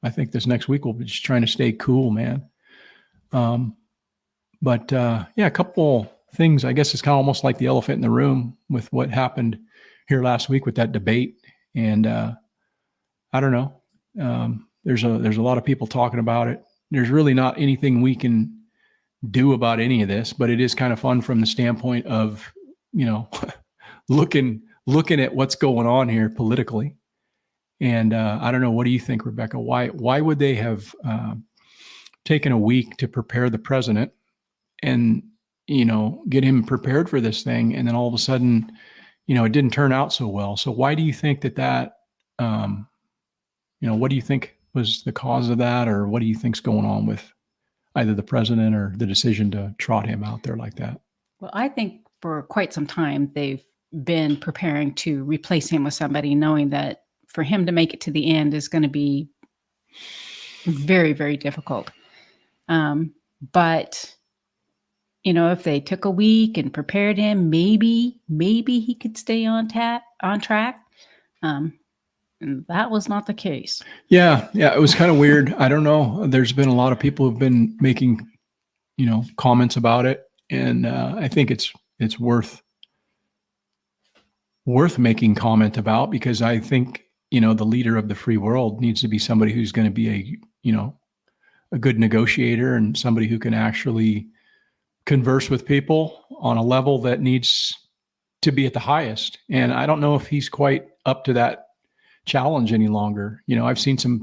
Speaker 1: I think this next week we'll be just trying to stay cool, man. But a couple things. I guess it's kind of almost like the elephant in the room with what happened here last week with that debate. And I don't know. There's a lot of people talking about it. There's really not anything we can do about any of this, but it is kind of fun from the standpoint of, looking at what's going on here politically. And I don't know. What do you think, Rebecca? Why would they have taken a week to prepare the president and, get him prepared for this thing? And then all of a sudden, it didn't turn out so well. So why do you think that, what do you think was the cause of that? Or what do you think's going on with either the president or the decision to trot him out there like that?
Speaker 2: Well, I think for quite some time, they've been preparing to replace him with somebody, knowing that for him to make it to the end is going to be very, very difficult. But if they took a week and prepared him, maybe he could stay on track. And that was not the case.
Speaker 1: Yeah. It was kind of weird. I don't know. There's been a lot of people who've been making, comments about it, and I think it's worth making comment about, because I think the leader of the free world needs to be somebody who's going to be a good negotiator and somebody who can actually converse with people on a level that needs to be at the highest. And I don't know if he's quite up to that challenge any longer. I've seen some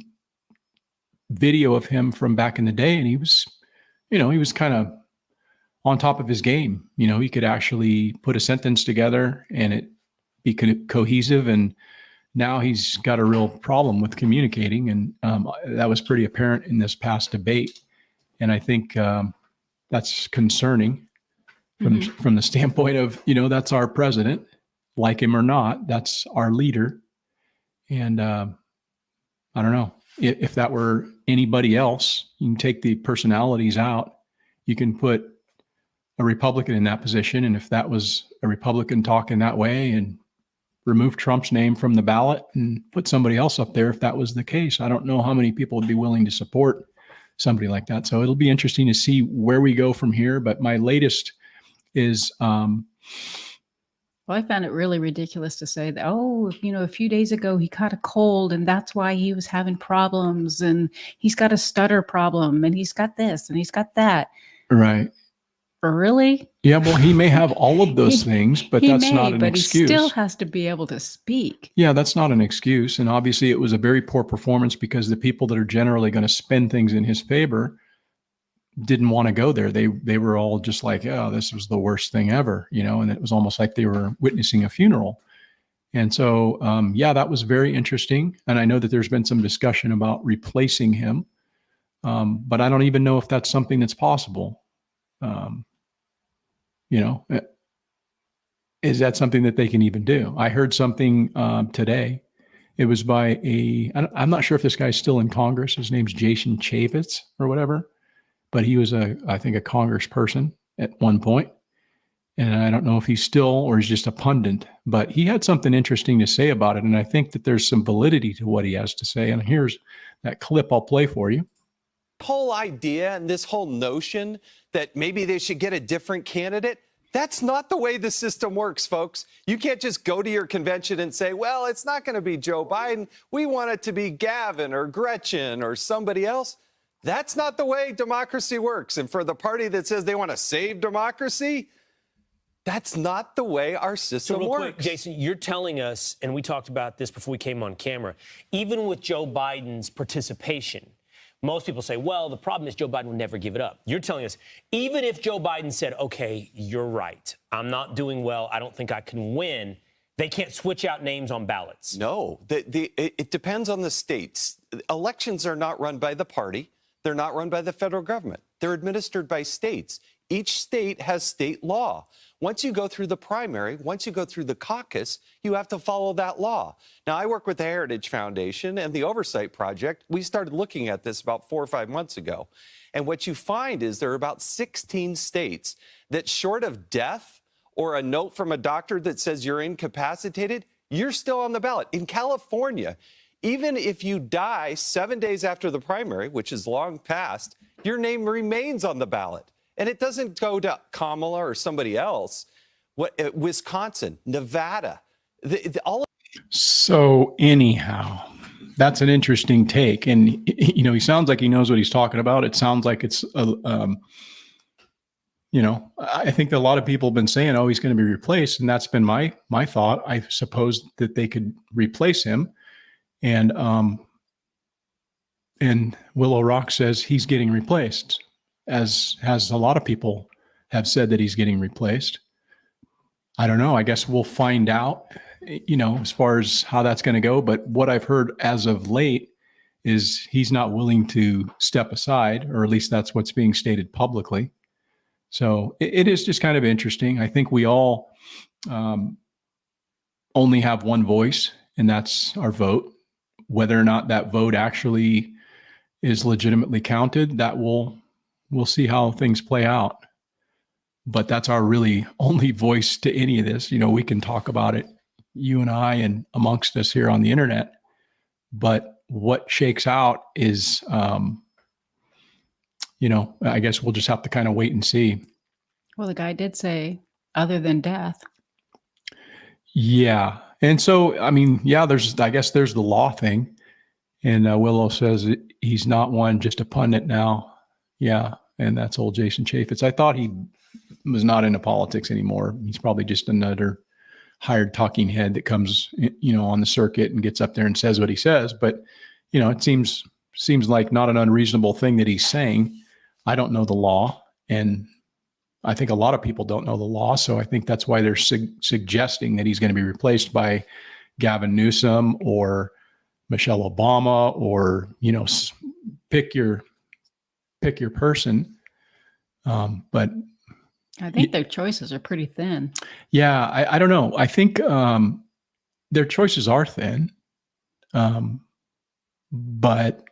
Speaker 1: video of him from back in the day, and he was kind of on top of his game. He could actually put a sentence together and it be cohesive. And now he's got a real problem with communicating. And that was pretty apparent in this past debate. And I think that's concerning from the standpoint of, that's our president, like him or not, that's our leader. And I don't know if that were anybody else. You can take the personalities out. You can put a Republican in that position. And if that was a Republican talking that way, and remove Trump's name from the ballot and put somebody else up there, if that was the case, I don't know how many people would be willing to support somebody like that. So it'll be interesting to see where we go from here. But my latest is,
Speaker 2: well, I found it really ridiculous to say that, a few days ago he caught a cold and that's why he was having problems, and he's got a stutter problem and he's got this and he's got that.
Speaker 1: Right.
Speaker 2: Really?
Speaker 1: Yeah. Well, he may have all of those things, but that's not an excuse.
Speaker 2: He still has to be able to speak.
Speaker 1: Yeah, that's not an excuse. And obviously it was a very poor performance, because the people that are generally going to spin things in his favor didn't want to go there. They were all just like, oh, this was the worst thing ever, and it was almost like they were witnessing a funeral. And so, that was very interesting. And I know that there's been some discussion about replacing him, but I don't even know if that's something that's possible. Is that something that they can even do? I heard something today. It was by I'm not sure if this guy's still in Congress. His name's Jason Chaffetz or whatever, but he was I think a congressperson at one point. And I don't know if he's still, or he's just a pundit, but he had something interesting to say about it. And I think that there's some validity to what he has to say. And here's that clip I'll play for you.
Speaker 3: Whole idea and this whole notion that maybe they should get a different candidate, that's not the way the system works, folks. You can't just go to your convention and say, well, it's not going to be Joe Biden. We want it to be Gavin or Gretchen or somebody else. That's not the way democracy works. And for the party that says they want to save democracy, that's not the way our system
Speaker 4: real
Speaker 3: works.
Speaker 4: Quick, Jason, you're telling us, and we talked about this before we came on camera, even with Joe Biden's participation, most people say, well, the problem is Joe Biden would never give it up. You're telling us, even if Joe Biden said, okay, you're right, I'm not doing well, I don't think I can win, they can't switch out names on ballots.
Speaker 3: No, it depends on the states. Elections are not run by the party. They're not run by the federal government. They're administered by states. Each state has state law. Once you go through the primary, once you go through the caucus, you have to follow that law. Now, I work with the Heritage Foundation and the Oversight Project. We started looking at this about 4 or 5 months ago. And what you find is there are about 16 states that, short of death or a note from a doctor that says you're incapacitated, you're still on the ballot. In California, even if you die 7 days after the primary, which is long past, your name remains on the ballot. And it doesn't go to Kamala or somebody else. Wisconsin, Nevada, all.
Speaker 1: So anyhow, that's an interesting take. And, he sounds like he knows what he's talking about. It sounds like it's, I think that a lot of people have been saying, oh, he's going to be replaced. And that's been my thought. I suppose that they could replace him. And Willow Rock says he's getting replaced, as a lot of people have said that he's getting replaced. I don't know. I guess we'll find out, as far as how that's going to go. But what I've heard as of late is he's not willing to step aside, or at least that's what's being stated publicly. So it is just kind of interesting. I think we all only have one voice, and that's our vote. whether or not that vote actually is legitimately counted, we'll see how things play out. But that's our really only voice to any of this. We can talk about it, you and I, and amongst us here on the internet. But what shakes out is, I guess we'll just have to kind of wait and see.
Speaker 2: Well, the guy did say, other than death.
Speaker 1: Yeah. And so, I guess there's the law thing. And Willow says he's not one, just a pundit now. Yeah. And that's old Jason Chaffetz. I thought he was not into politics anymore. He's probably just another hired talking head that comes, on the circuit and gets up there and says what he says. But, it seems like not an unreasonable thing that he's saying. I don't know the law, and I think a lot of people don't know the law. So I think that's why they're suggesting that he's going to be replaced by Gavin Newsom or Michelle Obama, or, pick your person. But
Speaker 2: I think their choices are pretty thin.
Speaker 1: Yeah, I don't know. I think their choices are thin. But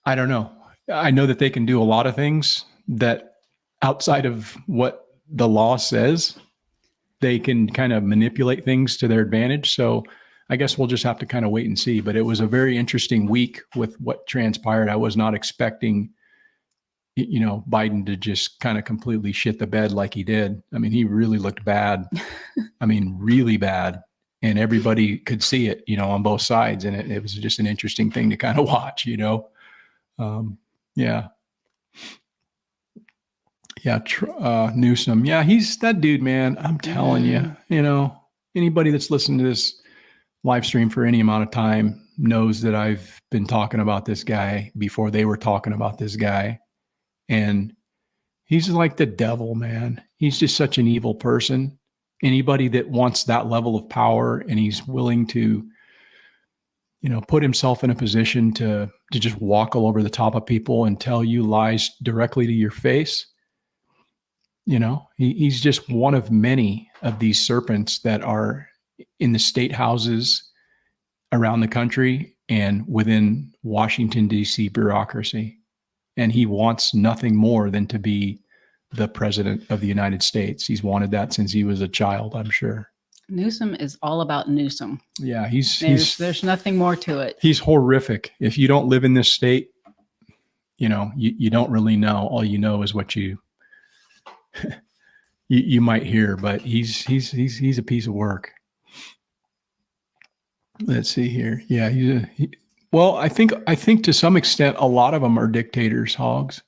Speaker 1: I don't know. I know that they can do a lot of things that outside of what the law says, they can kind of manipulate things to their advantage. So I guess we'll just have to kind of wait and see. But it was a very interesting week with what transpired. I was not expecting, Biden to just kind of completely shit the bed like he did. I mean, he really looked bad. I mean, really bad. And everybody could see it, on both sides. And it was just an interesting thing to kind of watch, Yeah. Yeah. Newsom. Yeah. He's that dude, man. I'm telling you, anybody that's listened to this live stream for any amount of time knows that I've been talking about this guy before they were talking about this guy. And he's like the devil, man. He's just such an evil person. Anybody that wants that level of power and he's willing to, put himself in a position to just walk all over the top of people and tell you lies directly to your face. He's just one of many of these serpents that are in the state houses around the country and within Washington, D.C. bureaucracy. And he wants nothing more than to be the president of the United States. He's wanted that since he was a child, I'm sure.
Speaker 2: Newsom is all about Newsom.
Speaker 1: Yeah,
Speaker 2: there's nothing more to it.
Speaker 1: He's horrific. If you don't live in this state, you don't really know. All you know is what you might hear. But he's a piece of work. Let's see here. Yeah, well, I think to some extent a lot of them are dictators, Hogs.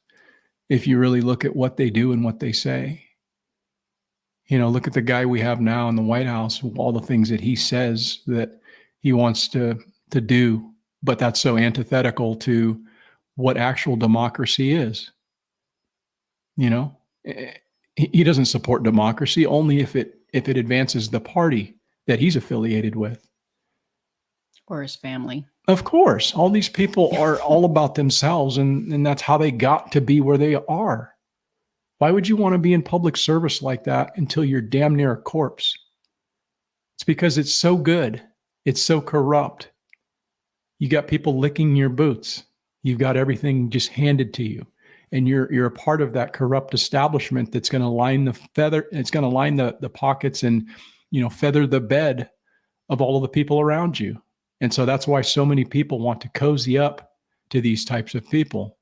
Speaker 1: If you really look at what they do and what they say. Look at the guy we have now in the White House, all the things that he says that he wants to do, but that's so antithetical to what actual democracy is. He doesn't support democracy only if it advances the party that he's affiliated with.
Speaker 2: Or his family.
Speaker 1: Of course, all these people are all about themselves, and that's how they got to be where they are. Why would you want to be in public service like that until you're damn near a corpse? It's because it's so good. It's so corrupt. You got people licking your boots. You've got everything just handed to you. And you're a part of that corrupt establishment that's going to line the pockets and, feather the bed of all of the people around you. And so that's why so many people want to cozy up to these types of people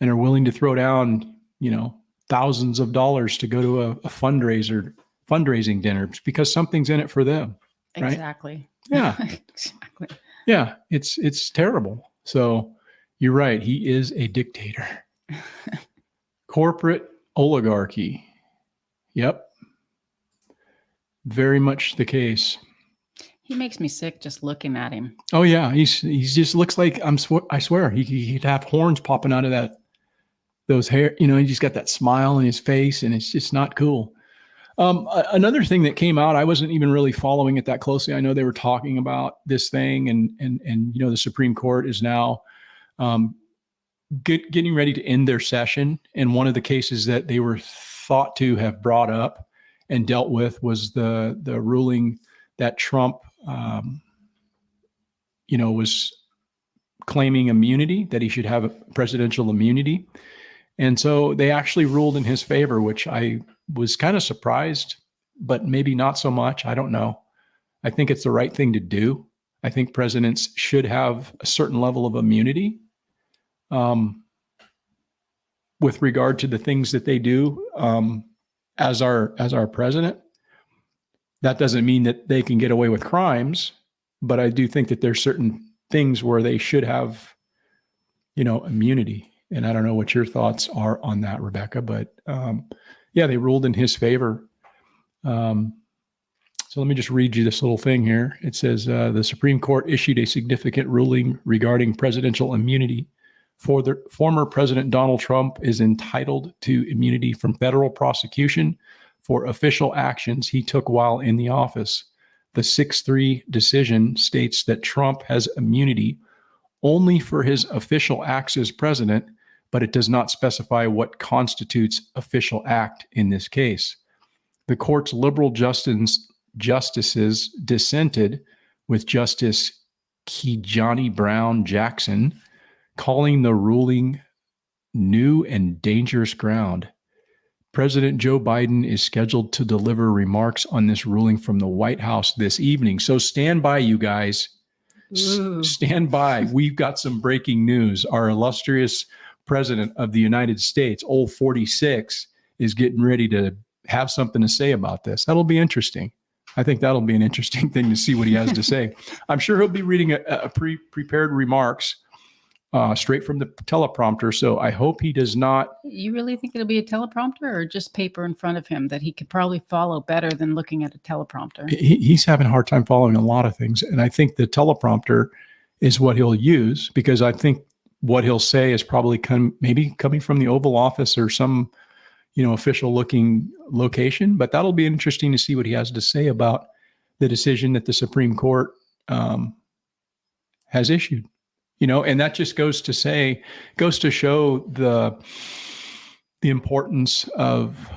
Speaker 1: and are willing to throw down, thousands of dollars to go to a fundraising dinner because something's in it for them. Right?
Speaker 2: Exactly.
Speaker 1: Yeah.
Speaker 2: Exactly.
Speaker 1: Yeah. It's terrible. So you're right. He is a dictator. Corporate oligarchy. Yep. Very much the case.
Speaker 2: He makes me sick just looking at him.
Speaker 1: Oh yeah. He's just looks like, I swear he'd have horns popping out of those hair, he just got that smile on his face and it's just not cool. Another thing that came out, I wasn't even really following it that closely. I know they were talking about this thing and the Supreme Court is now getting ready to end their session. And one of the cases that they were thought to have brought up and dealt with was the ruling that Trump was claiming immunity, that he should have a presidential immunity. And so they actually ruled in his favor, which I was kind of surprised, but maybe not so much. I don't know. I think it's the right thing to do. I think presidents should have a certain level of immunity with regard to the things that they do as our president. That doesn't mean that they can get away with crimes, but I do think that there's certain things where they should have, immunity. And I don't know what your thoughts are on that, Rebecca, but yeah, they ruled in his favor. So let me just read you this little thing here. It says the Supreme Court issued a significant ruling regarding presidential immunity. For the former President Donald Trump is entitled to immunity from federal prosecution for official actions he took while in the office. The 6-3 decision states that Trump has immunity only for his official acts as president, but it does not specify what constitutes official act in this case. The court's liberal justices dissented, with Justice Keejohnny Brown Jackson calling the ruling new and dangerous ground. President Joe Biden is scheduled to deliver remarks on this ruling from the White House this evening. So stand by, you guys. Stand by. We've got some breaking news. Our illustrious president of the United States, old 46, is getting ready to have something to say about this. That'll be interesting. I think that'll be an interesting thing to see what he has to say. I'm sure he'll be reading a prepared remarks straight from the teleprompter. So I hope he does not.
Speaker 2: You really think it'll be a teleprompter or just paper in front of him that he could probably follow better than looking at a teleprompter?
Speaker 1: He's having a hard time following a lot of things. And I think the teleprompter is what he'll use, because I think what he'll say is probably maybe coming from the Oval Office or some, official looking location. But that'll be interesting to see what he has to say about the decision that the Supreme Court has issued. And that just goes to show the importance of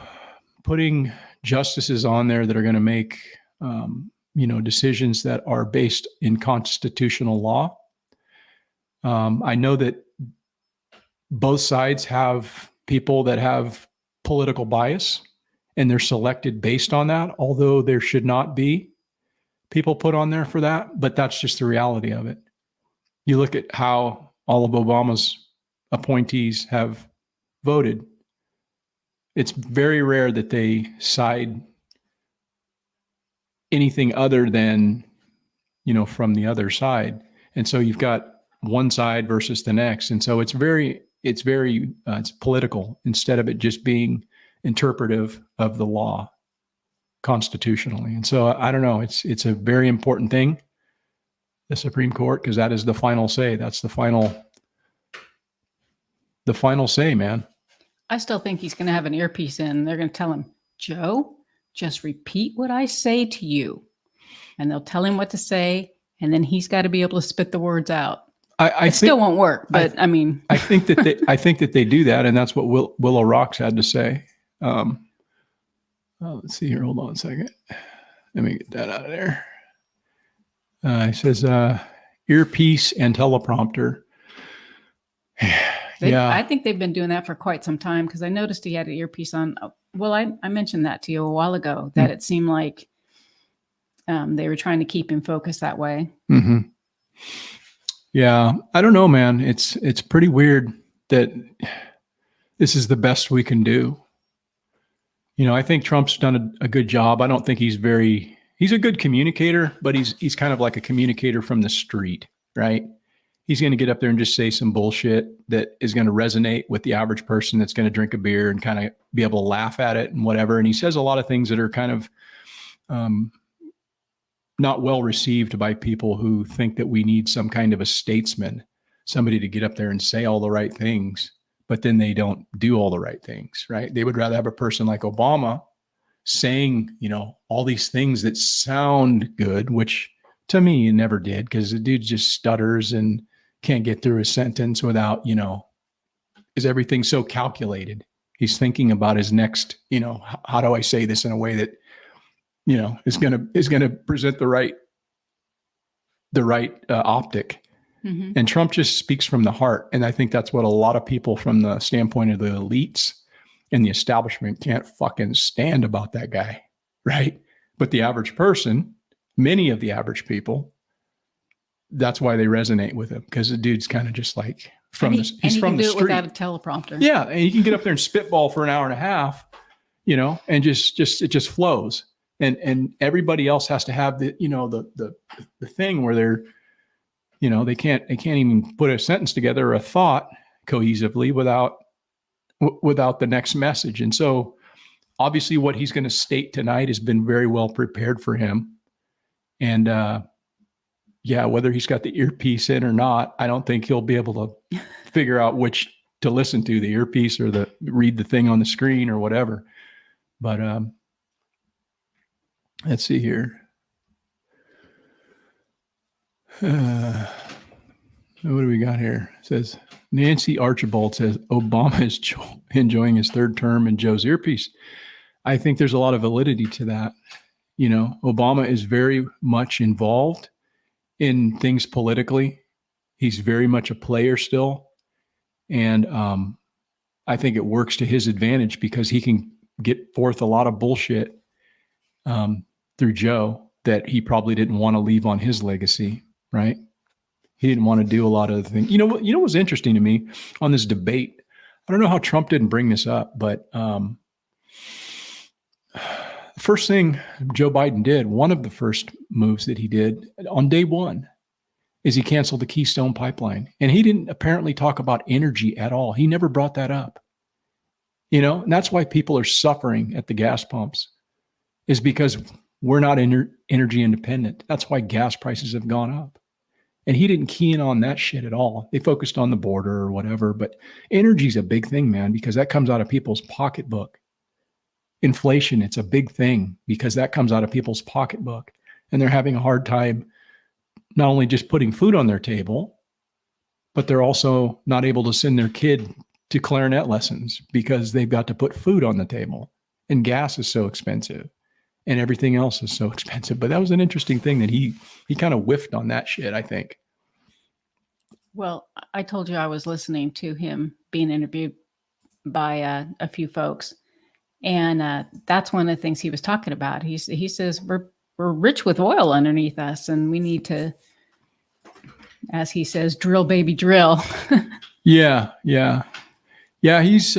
Speaker 1: putting justices on there that are going to make, decisions that are based in constitutional law. I know that both sides have people that have political bias, and they're selected based on that, although there should not be people put on there for that. But that's just the reality of it. You look at how all of Obama's appointees have voted. It's very rare that they side anything other than, from the other side. And so you've got one side versus the next. And so it's political instead of it just being interpretive of the law constitutionally. And so I don't know, it's a very important thing, the Supreme Court, because that is the final say. That's the final say, man.
Speaker 2: I still think he's going to have an earpiece in. They're going to tell him, Joe, just repeat what I say to you. And they'll tell him what to say. And then he's got to be able to spit the words out. It still won't work, but I mean,
Speaker 1: I think that they do that, and that's what Willow Rocks had to say. Let's see here. Hold on a second. Let me get that out of there. He says earpiece and teleprompter. Yeah,
Speaker 2: I think they've been doing that for quite some time, because I noticed he had an earpiece on. Well, I mentioned that to you a while ago, that it seemed like they were trying to keep him focused that way.
Speaker 1: Mm-hmm. Yeah, I don't know, man. It's pretty weird that this is the best we can do. I think Trump's done a good job. I don't think he's a good communicator, but he's kind of like a communicator from the street, right? He's going to get up there and just say some bullshit that is going to resonate with the average person that's going to drink a beer and kind of be able to laugh at it and whatever. And he says a lot of things that are kind of not well received by people who think that we need some kind of a statesman, somebody to get up there and say all the right things, but then they don't do all the right things, right? They would rather have a person like Obama saying, all these things that sound good, which to me, he never did, because the dude just stutters and can't get through a sentence without, is everything so calculated? He's thinking about his next, how do I say this in a way that, is going to present the right optic.
Speaker 2: Mhm.
Speaker 1: And Trump just speaks from the heart. And I think that's what a lot of people from the standpoint of the elites and the establishment can't fucking stand about that guy. Right. But the average person, many of the average people, that's why they resonate with him, because the dude's kind of just like he's from the
Speaker 2: do it
Speaker 1: street.
Speaker 2: without a teleprompter.
Speaker 1: Yeah. And he can get up there and spitball for an hour and a half, and it just flows. And everybody else has to have the thing where they're, they can't even put a sentence together or a thought cohesively without the next message. And so obviously what he's going to state tonight has been very well prepared for him. And whether he's got the earpiece in or not, I don't think he'll be able to figure out which to listen to, the earpiece or read the thing on the screen or whatever. But let's see here. What do we got here? It says Nancy Archibald says Obama is enjoying his third term in Joe's earpiece. I think there's a lot of validity to that. Obama is very much involved in things politically. He's very much a player still. And I think it works to his advantage because he can get forth a lot of bullshit through Joe that he probably didn't want to leave on his legacy, right? He didn't want to do a lot of the things. You know what was interesting to me on this debate? I don't know how Trump didn't bring this up, but first thing Joe Biden did, one of the first moves that he did on day one, is he canceled the Keystone Pipeline. And he didn't apparently talk about energy at all. He never brought that up. And that's why people are suffering at the gas pumps, is because we're not energy independent. That's why gas prices have gone up. And he didn't key in on that shit at all. They focused on the border or whatever, but energy's a big thing, man, because that comes out of people's pocketbook. Inflation, it's a big thing because that comes out of people's pocketbook. And they're having a hard time not only just putting food on their table, but they're also not able to send their kid to clarinet lessons because they've got to put food on the table. And gas is so expensive and everything else is so expensive. But that was an interesting thing that he kind of whiffed on that shit, I think.
Speaker 2: Well, I told you I was listening to him being interviewed by a few folks. And that's one of the things he was talking about. He says, we're rich with oil underneath us, and we need to, as he says, drill, baby, drill.
Speaker 1: Yeah. He's,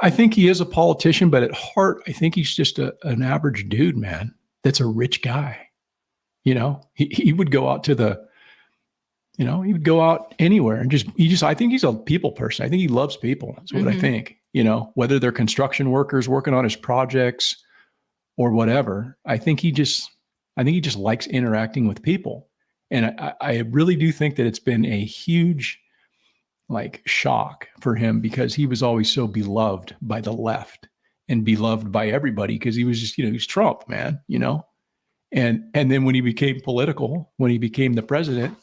Speaker 1: I think he is a politician, but at heart, I think he's just an average dude, man. That's a rich guy. He would go out to he would go out anywhere and I think he's a people person. I think he loves people. That's what I think, whether they're construction workers working on his projects or whatever. I think he just likes interacting with people. And I really do think that it's been a huge shock for him because he was always so beloved by the left and beloved by everybody because he was just, he's Trump, man, and then when he became political, when he became the president,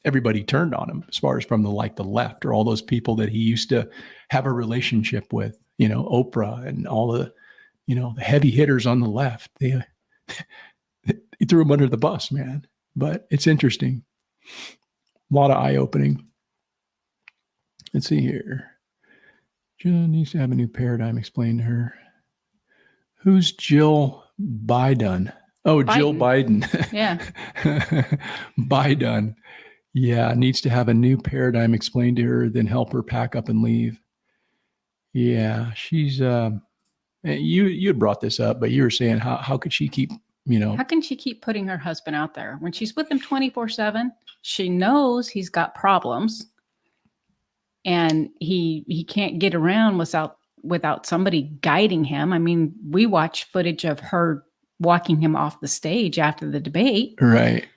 Speaker 1: everybody turned on him as far as from the left or all those people that he used to have a relationship with, Oprah and all the, the heavy hitters on the left. He threw him under the bus, man. But it's interesting. A lot of eye-opening. Let's see here. Jill needs to have a new paradigm explained to her. Who's Jill Biden? Oh, Biden. Jill Biden.
Speaker 2: Yeah.
Speaker 1: Biden. Yeah, needs to have a new paradigm explained to her, then help her pack up and leave. Yeah, she's you had brought this up, but you were saying how could she keep,
Speaker 2: How can she keep putting her husband out there when she's with him 24/7? She knows he's got problems and he can't get around without somebody guiding him. I mean, we watch footage of her walking him off the stage after the debate.
Speaker 1: Right.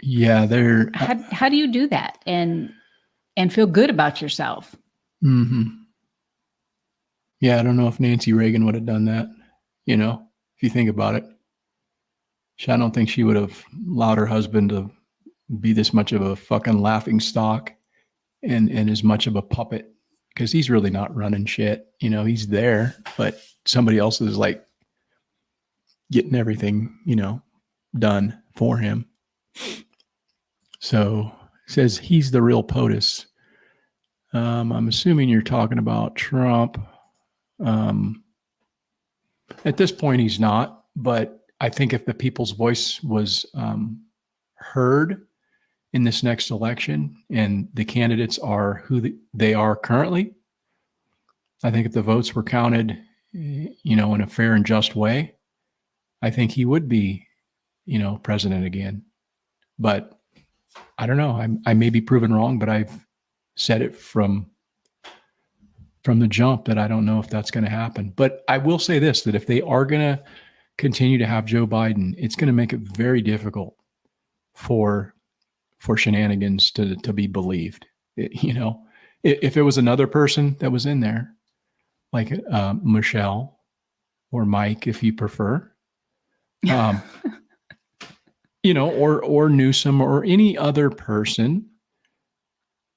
Speaker 1: Yeah,
Speaker 2: how do you do that and feel good about yourself?
Speaker 1: Mm-hmm. Yeah, I don't know if Nancy Reagan would have done that, if you think about it. I don't think she would have allowed her husband to be this much of a fucking laughing stock and as much of a puppet because he's really not running shit. He's there, but somebody else is getting everything, done for him. So it says he's the real POTUS. I'm assuming you're talking about Trump. At this point, he's not, but I think if the people's voice was heard in this next election and the candidates are who they are currently, I think if the votes were counted, in a fair and just way, I think he would be, president again. But I don't know. I may be proven wrong, but I've said it from the jump that I don't know if that's going to happen. But I will say this, that if they are going to continue to have Joe Biden, it's going to make it very difficult for shenanigans to be believed. If it was another person that was in there, like Michelle or Mike, if you prefer, or Newsom or any other person,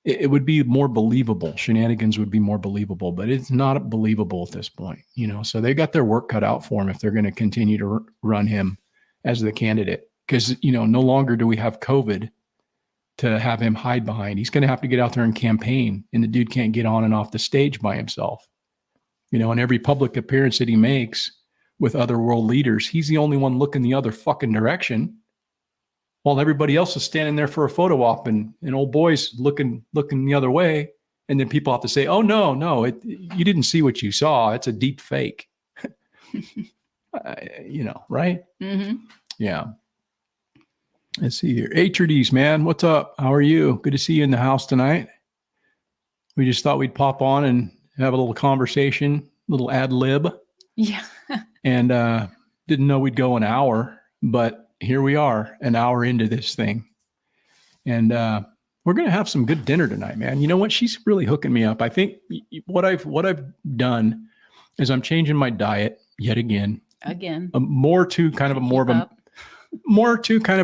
Speaker 1: it would be more believable. Shenanigans would be more believable, but it's not believable at this point, so they got their work cut out for him if they're going to continue to run him as the candidate, because, no longer do we have COVID to have him hide behind. He's going to have to get out there and campaign, and the dude can't get on and off the stage by himself. And every public appearance that he makes with other world leaders, he's the only one looking the other fucking direction, while everybody else is standing there for a photo op and old boys looking the other way. And then people have to say, oh, no, you didn't see what you saw. It's a deep fake. Right?
Speaker 2: Mm-hmm.
Speaker 1: Yeah. Let's see here. HRDs, man. What's up? How are you? Good to see you in the house tonight. We just thought we'd pop on and have a little conversation, little ad lib.
Speaker 2: Yeah.
Speaker 1: And didn't know we'd go an hour, but here we are, an hour into this thing. And we're going to have some good dinner tonight, man. You know what? She's really hooking me up. I think what I've done is I'm changing my diet yet again. More to kind of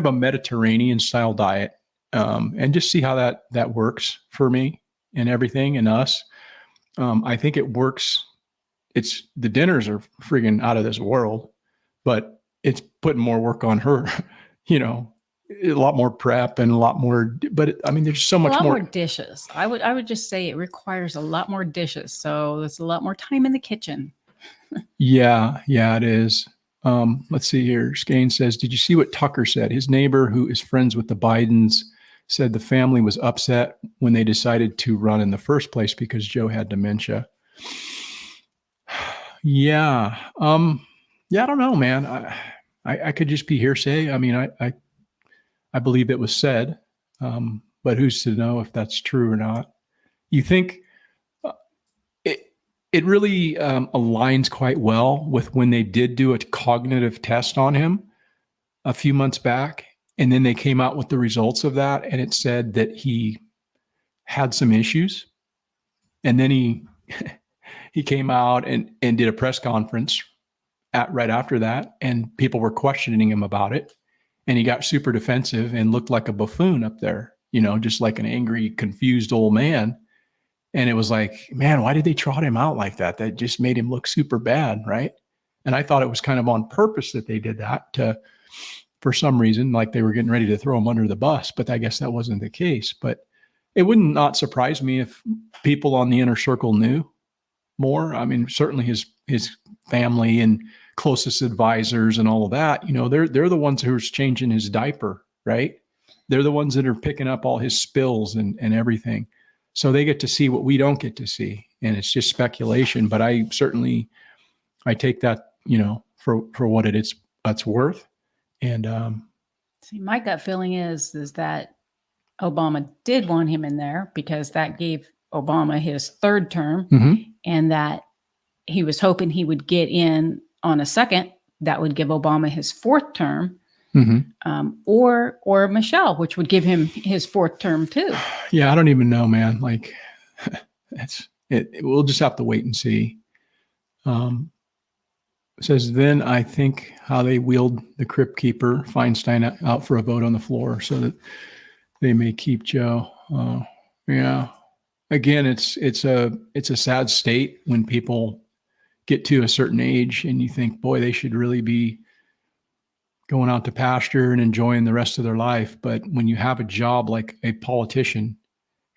Speaker 1: a Mediterranean style diet, and just see how that works for me and everything and us. I think it works. The dinners are friggin' out of this world, but it's putting more work on her, a lot more prep and a lot more, but there's so much more
Speaker 2: dishes. I would just say it requires a lot more dishes. So there's a lot more time in the kitchen.
Speaker 1: Yeah, it is. Let's see here. Skane says, did you see what Tucker said? His neighbor, who is friends with the Bidens, said the family was upset when they decided to run in the first place because Joe had dementia. Yeah. I don't know, man. I could just be hearsay. I believe it was said, but who's to know if that's true or not? You think it really aligns quite well with when they did do a cognitive test on him a few months back, and then they came out with the results of that, and it said that he had some issues, and then he came out and did a press conference right after that, and people were questioning him about it, and he got super defensive and looked like a buffoon up there, just like an angry, confused old man. And it was like, man, why did they trot him out like that? That just made him look super bad, right? And I thought it was kind of on purpose that they did that for some reason, like they were getting ready to throw him under the bus, but I guess that wasn't the case. But it wouldn't not surprise me if people on the inner circle knew more. Certainly his family and closest advisors and all of that, they're the ones who are changing his diaper, right? They're the ones that are picking up all his spills and everything. So they get to see what we don't get to see. And it's just speculation, but I take that, for what that's worth. And
Speaker 2: see, my gut feeling is that Obama did want him in there because that gave Obama his third term, and that he was hoping he would get in on a second. That would give Obama his fourth term, or Michelle, which would give him his fourth term too.
Speaker 1: Yeah, I don't even know, man. Like, that's it. We'll just have to wait and see. It says, then I think how they wheeled the Crypt Keeper Feinstein out for a vote on the floor so that they may keep Joe. Yeah. Again, it's a sad state when people get to a certain age and you think, boy, they should really be going out to pasture and enjoying the rest of their life. But when you have a job like a politician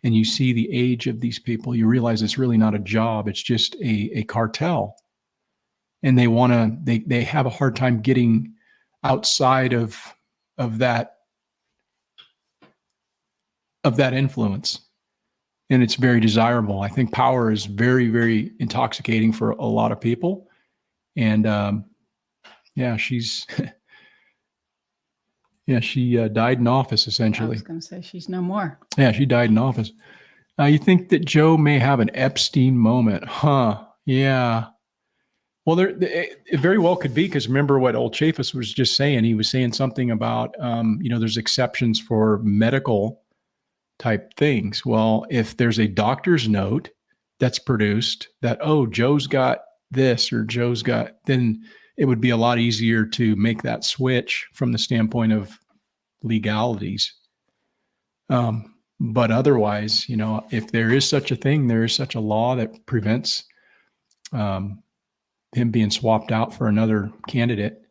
Speaker 1: and you see the age of these people, you realize it's really not a job. It's just a cartel. And they have a hard time getting outside of that influence. And it's very desirable. I think power is very, very intoxicating for a lot of people. And she's she died in office,
Speaker 2: I
Speaker 1: essentially.
Speaker 2: was going to say she's no more.
Speaker 1: Yeah, she died in office. You think that Joe may have an Epstein moment, huh? Yeah. Well, it very well could be, because remember what old Chaffetz was just saying. He was saying something about, there's exceptions for medical type things. Well, if there's a doctor's note that's produced that, oh, Joe's got this or Joe's got, then it would be a lot easier to make that switch from the standpoint of legalities. But otherwise, if there is such a thing, there is such a law that prevents him being swapped out for another candidate.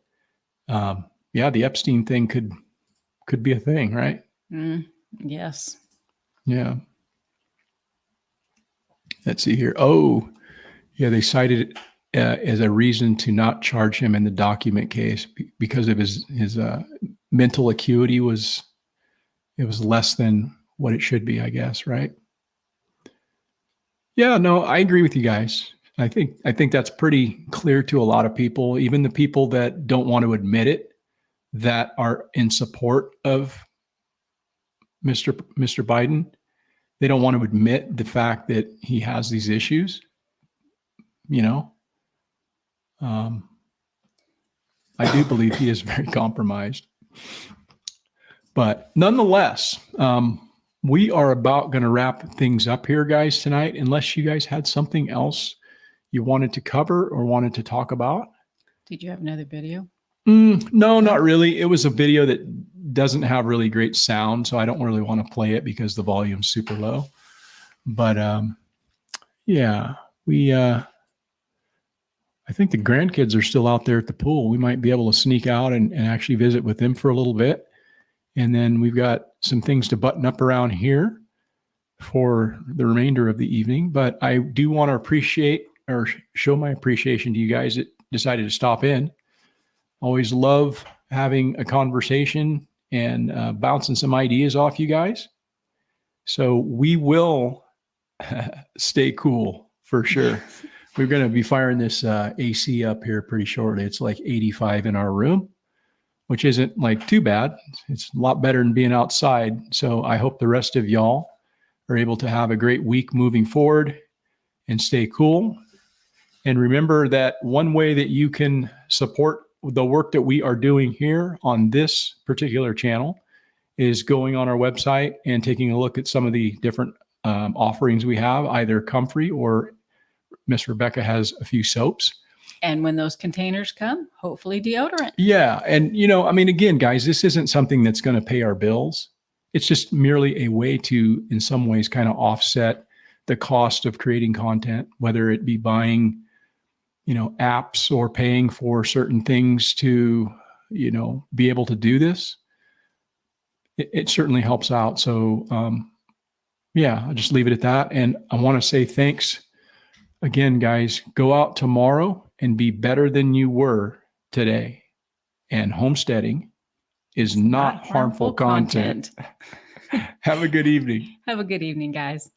Speaker 1: The Epstein thing could be a thing, right?
Speaker 2: Yes.
Speaker 1: Yeah. Let's see here. Oh, yeah, they cited it as a reason to not charge him in the document case because of his mental acuity was less than what it should be, I guess, right? Yeah, no, I agree with you guys. I think that's pretty clear to a lot of people, even the people that don't want to admit it, that are in support of Mr. Biden. They don't want to admit the fact that he has these issues. I do believe he is very compromised. But nonetheless, we are about going to wrap things up here, guys, tonight, unless you guys had something else you wanted to cover or wanted to talk about.
Speaker 2: Did you have another video?
Speaker 1: No, not really. It was a video that doesn't have really great sound, so I don't really want to play it because the volume's super low. But I think the grandkids are still out there at the pool. We might be able to sneak out and actually visit with them for a little bit. And then we've got some things to button up around here for the remainder of the evening. But I do want to appreciate or show my appreciation to you guys that decided to stop in. Always love having a conversation and bouncing some ideas off you guys. So we will stay cool for sure. We're going to be firing this AC up here pretty shortly. It's like 85 in our room, which isn't like too bad. It's a lot better than being outside. So I hope the rest of y'all are able to have a great week moving forward and stay cool. And remember that one way that you can support the work that we are doing here on this particular channel is going on our website and taking a look at some of the different offerings we have, either comfrey or Miss Rebecca has a few soaps.
Speaker 2: And when those containers come, hopefully deodorant.
Speaker 1: Yeah. And, again, guys, this isn't something that's going to pay our bills. It's just merely a way to, in some ways, kind of offset the cost of creating content, whether it be buying, apps or paying for certain things to, be able to do this. It certainly helps out. So, I'll just leave it at that. And I want to say thanks again, guys. Go out tomorrow and be better than you were today. And homesteading is not harmful content. Have a good evening.
Speaker 2: Have a good evening, guys.